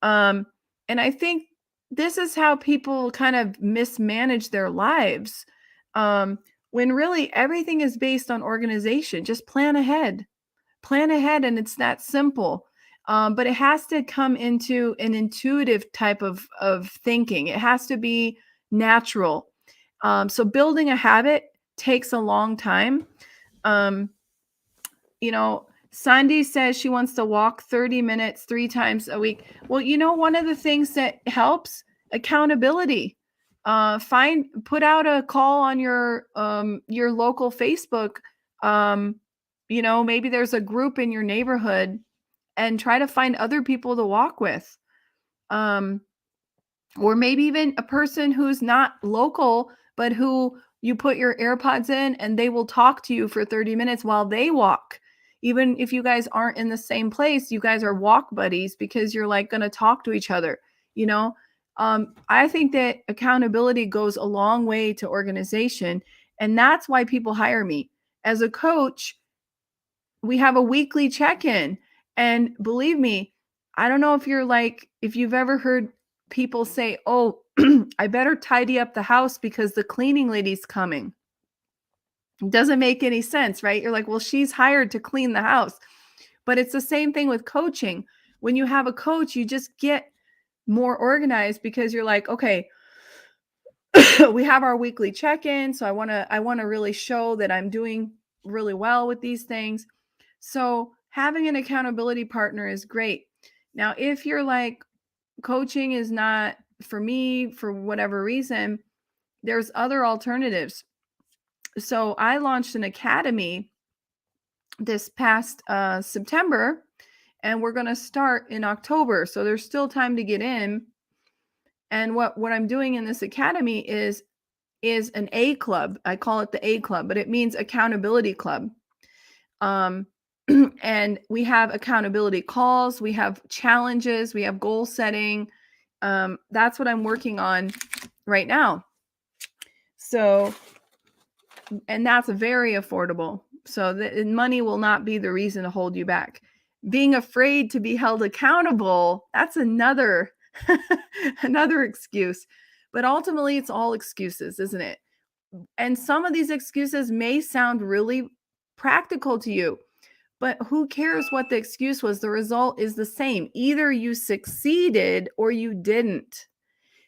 And I think this is how people kind of mismanage their lives. When really everything is based on organization. Just plan ahead. Plan ahead, and it's that simple. But it has to come into an intuitive type of thinking. It has to be natural. So building a habit takes a long time. Um, Sandy says she wants to walk 30 minutes 3 times a week. Well, one of the things that helps, accountability. Put out a call on your local Facebook. Maybe there's a group in your neighborhood, and try to find other people to walk with. Um, or maybe even a person who's not local, but who you put your AirPods in and they will talk to you for 30 minutes while they walk. Even if you guys aren't in the same place, you guys are walk buddies because you're like going to talk to each other, you know? I think that accountability goes a long way to organization. And that's why people hire me. As a coach, we have a weekly check-in. And believe me, I don't know if you've ever heard people say, "Oh, I better tidy up the house because the cleaning lady's coming." It doesn't make any sense, right? You're like, "Well, she's hired to clean the house." But it's the same thing with coaching. When you have a coach, you just get more organized because you're like, "Okay, we have our weekly check-in, so I want to really show that I'm doing really well with these things." So having an accountability partner is great. Now, if you're like, coaching is not for me for whatever reason, there's other alternatives. So I launched an academy this past September, and we're going to start in October. So there's still time to get in. And what I'm doing in this academy is an A club. I call it the A club, but it means accountability club. Um, and we have accountability calls, we have challenges, we have goal setting. That's what I'm working on right now. So, and that's very affordable. So the money will not be the reason to hold you back. Being afraid to be held accountable, that's another another excuse. But ultimately, it's all excuses, isn't it? And some of these excuses may sound really practical to you. But who cares what the excuse was? The result is the same. Either you succeeded or you didn't.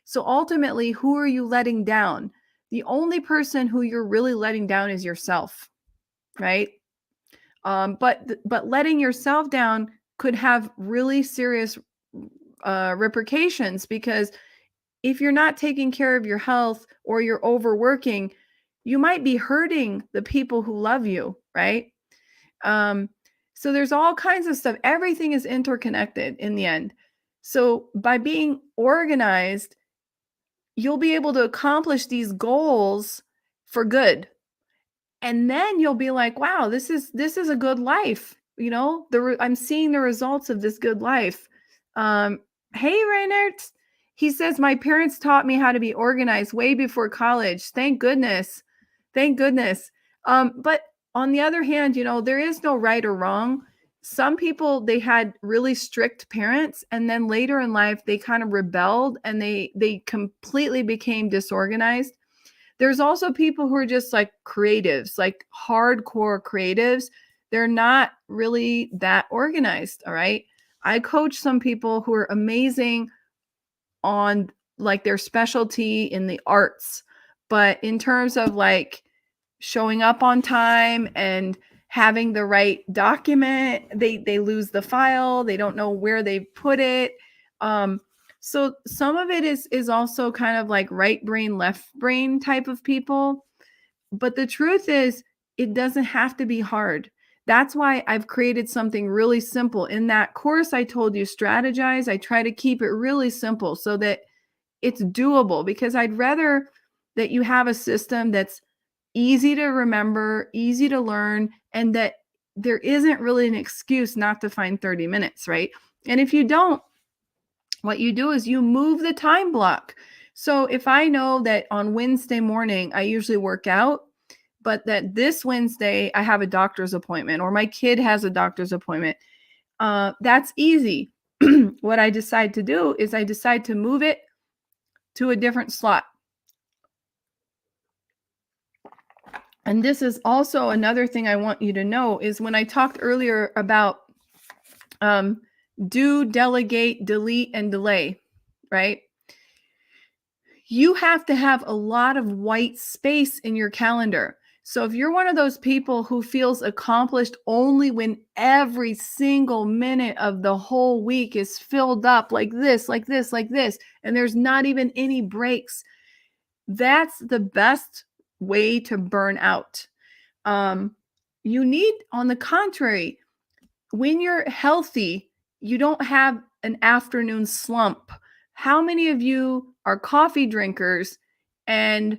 So ultimately, who are you letting down? The only person who you're really letting down is yourself, right? But letting yourself down could have really serious repercussions, because if you're not taking care of your health or you're overworking, you might be hurting the people who love you, right? Um, so there's all kinds of stuff. Everything is interconnected in the end. So by being organized, you'll be able to accomplish these goals for good. And then you'll be like, wow, this is a good life. I'm seeing the results of this good life. Um, hey, Reinert, he says, my parents taught me how to be organized way before college. Thank goodness. Thank goodness. But on the other hand, there is no right or wrong. Some people, they had really strict parents, and then later in life, they kind of rebelled and they completely became disorganized. There's also people who are just like creatives, like hardcore creatives. They're not really that organized. All right. I coach some people who are amazing on like their specialty in the arts, but in terms of like showing up on time and having the right document, they lose the file, they don't know where they put it. So some of it is also kind of like right brain left brain type of people, but the truth is it doesn't have to be hard. That's why I've created something really simple. In that course I told you, strategize, I try to keep it really simple so that it's doable, because I'd rather that you have a system that's easy to remember, easy to learn, and that there isn't really an excuse not to find 30 minutes, right? And if you don't, what you do is you move the time block. So if I know that on Wednesday morning, I usually work out, but that this Wednesday I have a doctor's appointment or my kid has a doctor's appointment, that's easy. What I decide to do is I decide to move it to a different slot. And this is also another thing I want you to know is when I talked earlier about do, delegate, delete, and delay, right? You have to have a lot of white space in your calendar. So if you're one of those people who feels accomplished only when every single minute of the whole week is filled up like this, like this, like this, and there's not even any breaks, that's the best way to burn out. Um, you need, on the contrary, when you're healthy, you don't have an afternoon slump. How many of you are coffee drinkers and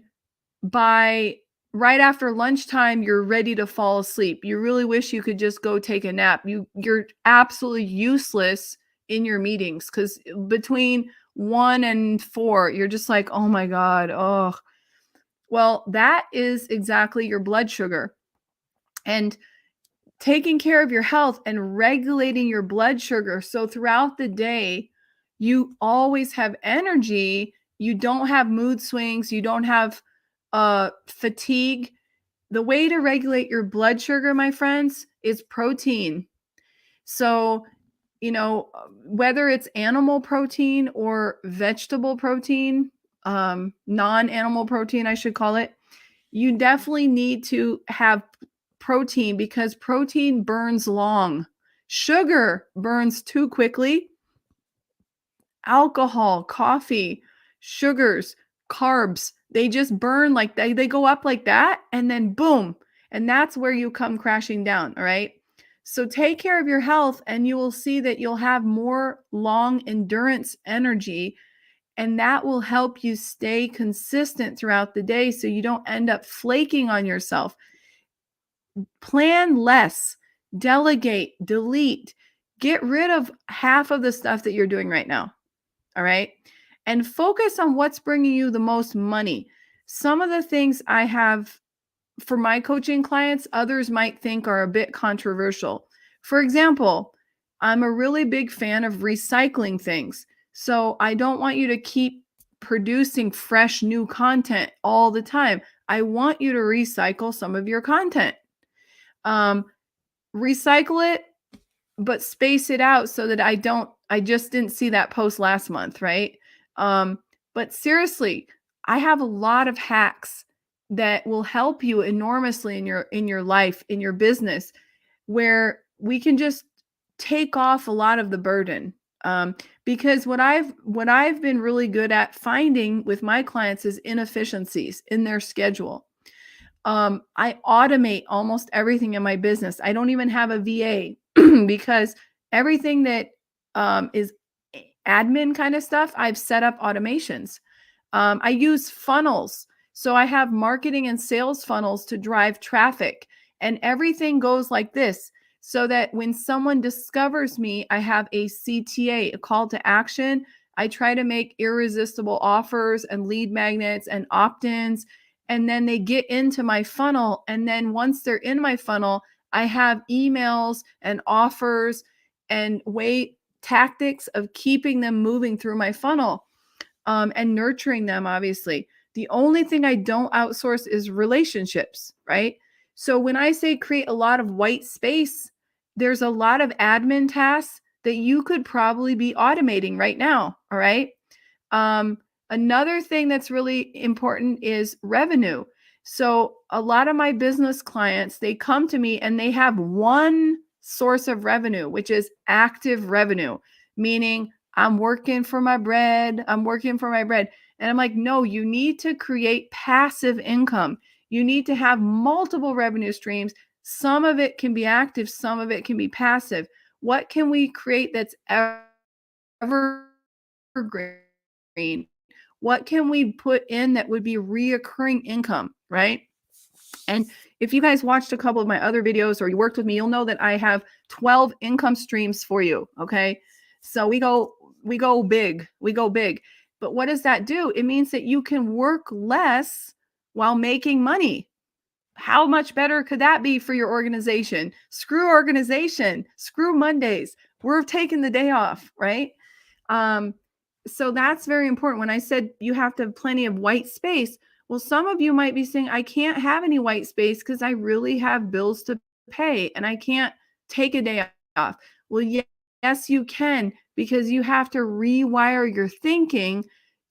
by right after lunchtime you're ready to fall asleep? You really wish you could just go take a nap. You're absolutely useless in your meetings cuz between 1 and 4 you're just like, "Oh my god. Oh." Well, that is exactly your blood sugar. And taking care of your health and regulating your blood sugar so throughout the day you always have energy, you don't have mood swings, you don't have fatigue. The way to regulate your blood sugar, my friends, is protein. So, whether it's animal protein or vegetable protein, non-animal protein I should call it, you definitely need to have protein because protein burns long. Sugar burns too quickly. Alcohol, coffee, sugars, carbs, they just burn like they go up like that and then boom. And that's where you come crashing down. All right. So take care of your health and you will see that you'll have more long endurance energy. And that will help you stay consistent throughout the day so you don't end up flaking on yourself. Plan less, delegate, delete, get rid of half of the stuff that you're doing right now. All right. And focus on what's bringing you the most money. Some of the things I have for my coaching clients, others might think are a bit controversial. For example, I'm a really big fan of recycling things. So I don't want you to keep producing fresh new content all the time. I want you to recycle some of your content. Um, Recycle it, but space it out so that I just didn't see that post last month, right? But seriously, I have a lot of hacks that will help you enormously in your life, in your business, where we can just take off a lot of the burden. Because what I've been really good at finding with my clients is inefficiencies in their schedule. I automate almost everything in my business. I don't even have a VA because everything that is admin kind of stuff, I've set up automations. I use funnels. So I have marketing and sales funnels to drive traffic, and everything goes like this so that when someone discovers me, I have a CTA, a call to action. I try to make irresistible offers and lead magnets and opt ins. And then they get into my funnel. And then once they're in my funnel, I have emails and offers and way tactics of keeping them moving through my funnel and nurturing them, obviously. The only thing I don't outsource is relationships, right? So when I say create a lot of white space, there's a lot of admin tasks that you could probably be automating right now. All right. Another thing that's really important is revenue. So a lot of my business clients, they come to me and they have one source of revenue, which is active revenue, meaning I'm working for my bread. I'm working for my bread. And I'm like, no, you need to create passive income. You need to have multiple revenue streams. Some of it can be active, some of it can be passive. What can we create that's evergreen? What can we put in that would be reoccurring income, right? And if you guys watched a couple of my other videos or you worked with me, you'll know that I have 12 income streams for you, okay? So we go big. We go big. But what does that do? It means that you can work less while making money. How much better could that be for your organization? Screw organization, screw Mondays. We're taking the day off, right? So that's very important. When I said you have to have plenty of white space, well, some of you might be saying, I can't have any white space because I really have bills to pay and I can't take a day off. Well, yes, you can, because you have to rewire your thinking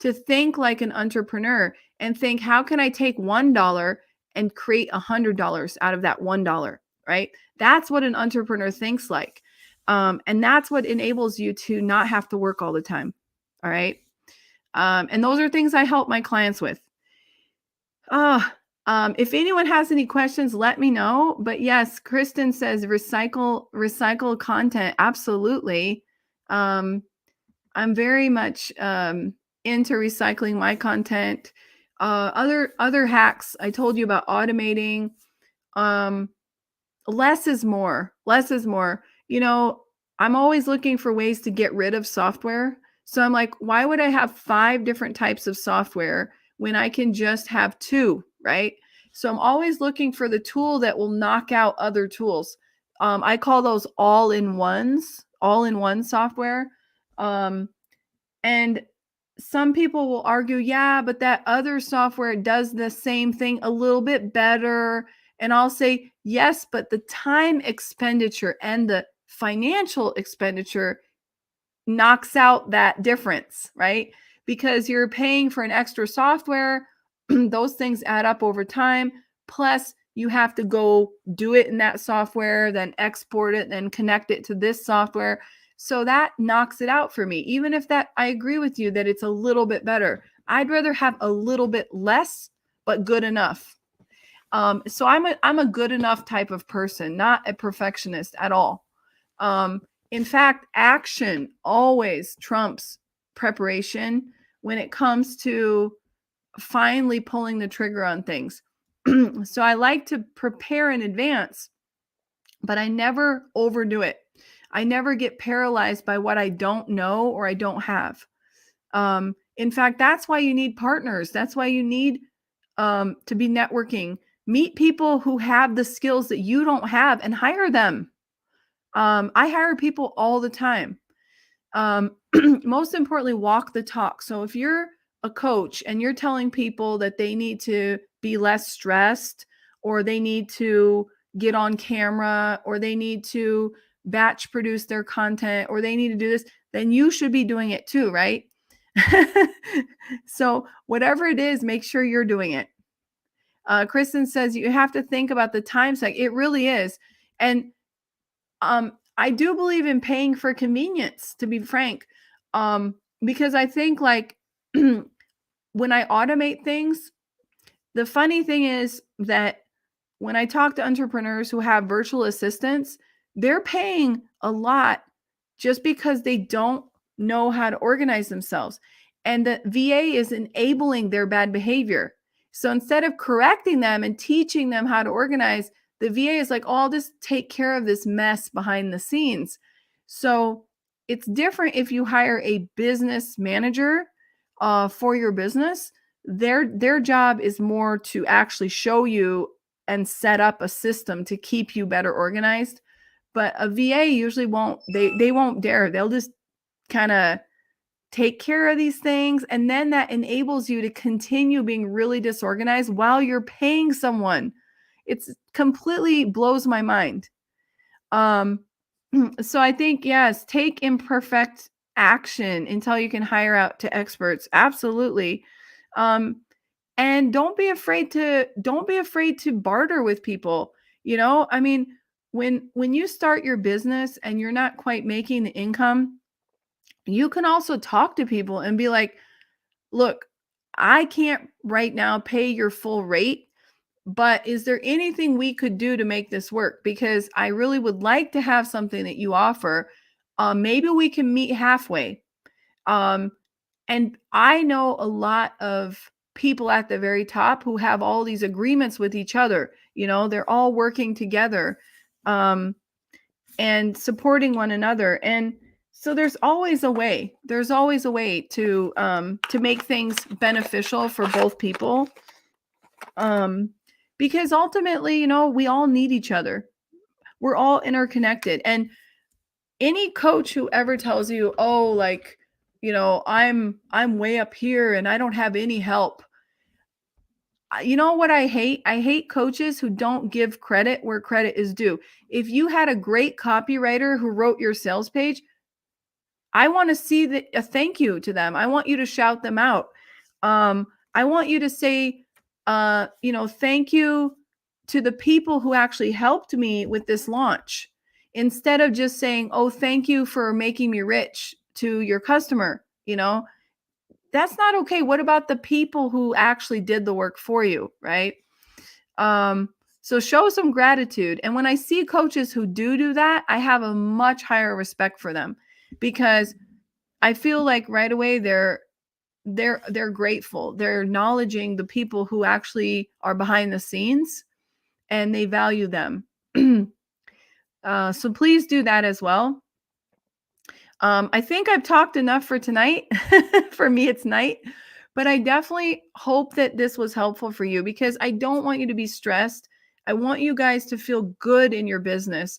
to think like an entrepreneur and think, how can I take $1 and create $100 out of that $1, right? That's what an entrepreneur thinks like. And that's what enables you to not have to work all the time. All right. And those are things I help my clients with. If anyone has any questions, let me know. But yes, Kristen says recycle content. Absolutely. I'm very much into recycling my content. Other hacks I told you about automating. Less is more. Less is more. I'm always looking for ways to get rid of software. So I'm like, why would I have 5 different types of software when I can just have 2, right? So I'm always looking for the tool that will knock out other tools. I call those all-in-one software. And some people will argue, yeah, but that other software does the same thing a little bit better. And I'll say, yes, but the time expenditure and the financial expenditure knocks out that difference, right? Because you're paying for an extra software, those things add up over time. Plus, you have to go do it in that software, then export it, then connect it to this software. So that knocks it out for me. Even if that, I agree with you that it's a little bit better. I'd rather have a little bit less, but good enough. So I'm a good enough type of person, not a perfectionist at all. In fact, action always trumps preparation when it comes to finally pulling the trigger on things. So I like to prepare in advance, but I never overdo it. I never get paralyzed by what I don't know or I don't have. In fact, that's why you need partners. That's why you need to be networking. Meet people who have the skills that you don't have and hire them. I hire people all the time. Most importantly, walk the talk. So if you're a coach and you're telling people that they need to be less stressed, or they need to get on camera, or they need to batch produce their content, or they need to do this, then you should be doing it too, right? So whatever it is, make sure you're doing it. Kristen says you have to think about the time cycle. It really is. And I do believe in paying for convenience, to be frank, because I think like when I automate things, the funny thing is that when I talk to entrepreneurs who have virtual assistants, they're paying a lot just because they don't know how to organize themselves. And the VA is enabling their bad behavior. So instead of correcting them and teaching them how to organize, the VA is like, oh, I'll just take care of this mess behind the scenes. So it's different if you hire a business manager for your business. Their job is more to actually show you and set up a system to keep you better organized. But a VA usually won't, they won't dare. They'll just kind of take care of these things. And then that enables you to continue being really disorganized while you're paying someone. It's completely blows my mind. So I think, yes, take imperfect action until you can hire out to experts. Absolutely. And don't be afraid to barter with people. I mean, when you start your business and you're not quite making the income, you can also talk to people and be like, look, I can't right now pay your full rate, but is there anything we could do to make this work? Because I really would like to have something that you offer. Maybe we can meet halfway. And I know a lot of people at the very top who have all these agreements with each other. They're all working together and supporting one another. And so there's always a way. There's always a way to make things beneficial for both people. Because ultimately, we all need each other. We're all interconnected. And any coach who ever tells you, oh, like, I'm way up here and I don't have any help. You know what I hate? I hate coaches who don't give credit where credit is due. If you had a great copywriter who wrote your sales page, I want to see a thank you to them. I want you to shout them out. I want you to say, thank you to the people who actually helped me with this launch, instead of just saying, oh, thank you for making me rich to your customer. That's not okay. What about the people who actually did the work for you, right? Um, so show some gratitude. And when I see coaches who do that, I have a much higher respect for them, because I feel like right away they're grateful. They're acknowledging the people who actually are behind the scenes, and they value them. So please do that as well. I think I've talked enough for tonight. For me, it's night. But I definitely hope that this was helpful for you, because I don't want you to be stressed. I want you guys to feel good in your business.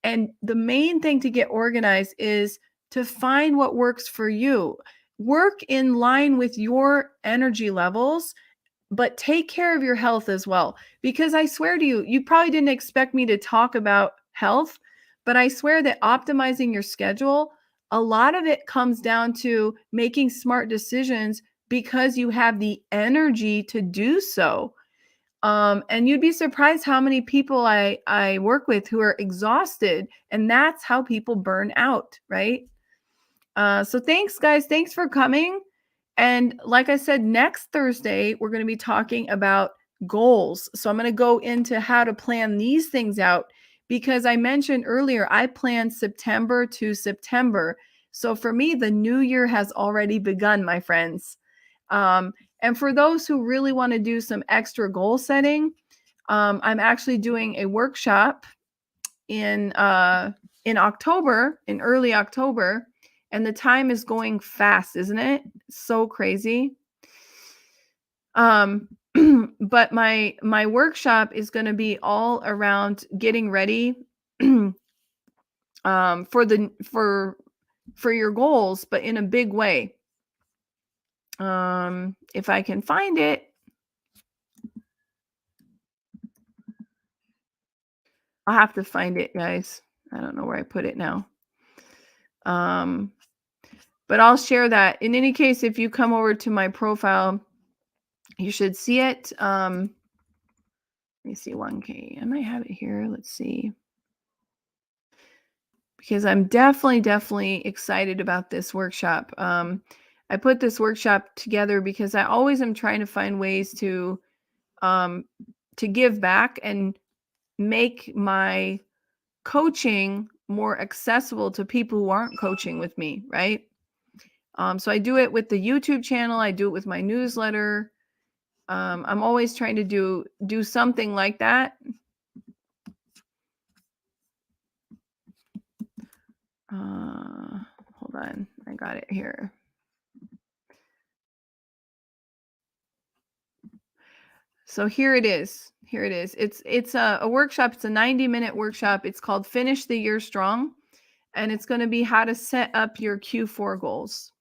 And the main thing to get organized is to find what works for you. Work in line with your energy levels, but take care of your health as well. Because I swear to you, you probably didn't expect me to talk about health, but I swear that optimizing your schedule, a lot of it comes down to making smart decisions because you have the energy to do so. And you'd be surprised how many people I work with who are exhausted, and that's how people burn out, right? So thanks, guys. Thanks for coming. And like I said, next Thursday, we're going to be talking about goals. So I'm going to go into how to plan these things out, because I mentioned earlier, I plan September to September. So for me, the new year has already begun, my friends. Um, and for those who really want to do some extra goal setting, I'm actually doing a workshop in October, in early October, and the time is going fast, isn't it? So crazy. But my workshop is going to be all around getting ready for your goals, but in a big way. If I can find it, I'll have to find it, guys. I don't know where I put it now. But I'll share that. In any case, if you come over to my profile, you should see it. Let me see, 1K. I might have it here. Let's see. Because I'm definitely excited about this workshop. I put this workshop together because I always am trying to find ways to give back and make my coaching more accessible to people who aren't coaching with me, right? So I do it with the YouTube channel. I do it with my newsletter. I'm always trying to do something like that. Hold on, I got it here. So here it is. Here it is. It's a workshop. It's a 90-minute workshop. It's called Finish the Year Strong, and it's going to be how to set up your Q4 goals.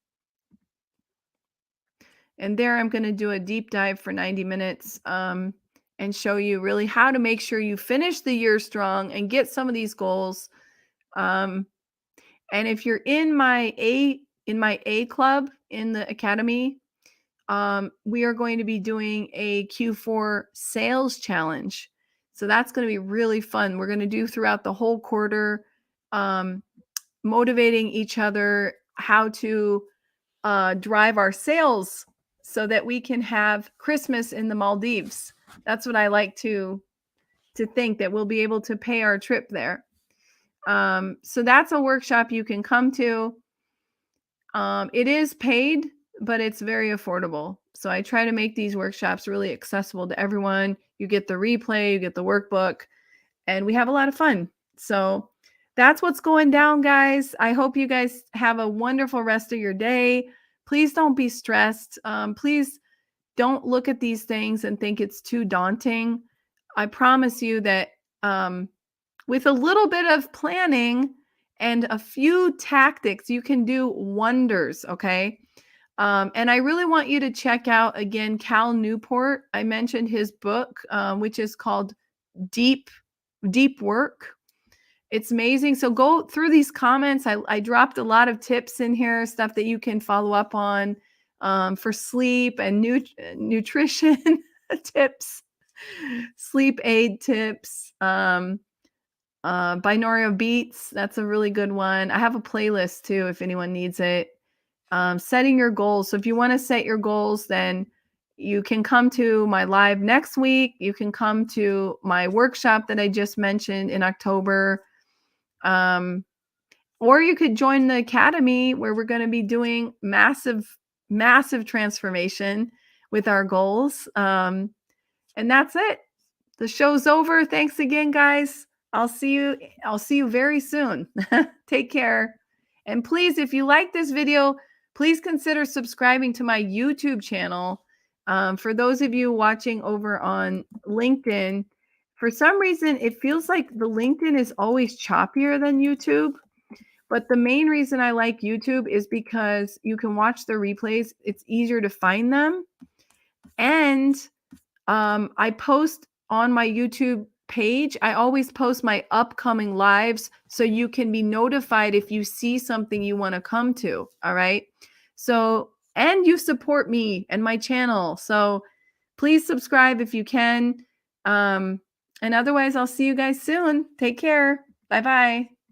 And there I'm going to do a deep dive for 90 minutes and show you really how to make sure you finish the year strong and get some of these goals. And if you're in my A club in the academy, we are going to be doing a Q4 sales challenge. So that's going to be really fun. We're going to do throughout the whole quarter, motivating each other how to drive our sales so that we can have Christmas in the Maldives. That's what I like to think, that we'll be able to pay our trip there. So that's a workshop you can come to. It is paid, but it's very affordable. So I try to make these workshops really accessible to everyone. You get the replay, you get the workbook, and we have a lot of fun. So that's what's going down, guys. I hope you guys have a wonderful rest of your day. Please don't be stressed. Please don't look at these things and think it's too daunting. I promise you that with a little bit of planning and a few tactics, you can do wonders, okay? And I really want you to check out, again, Cal Newport. I mentioned his book, which is called Deep Work. It's amazing. So go through these comments. I dropped a lot of tips in here, stuff that you can follow up on. for sleep and nutrition tips, sleep aid tips. Binaural beats, that's a really good one. I have a playlist too if anyone needs it. Setting your goals. So if you want to set your goals, then you can come to my live next week. You can come to my workshop that I just mentioned in October. Or you could join the academy where we're going to be doing massive transformation with our goals. And that's it. The show's over. Thanks again, guys. I'll see you very soon. Take care. And please, if you like this video, please consider subscribing to my YouTube channel. For those of you watching over on LinkedIn, for some reason, it feels like the LinkedIn is always choppier than YouTube. But the main reason I like YouTube is because you can watch the replays. It's easier to find them. And I post on my YouTube page. I always post my upcoming lives so you can be notified if you see something you want to come to. All right. So, and you support me and my channel. So please subscribe if you can. And otherwise, I'll see you guys soon. Take care. Bye-bye.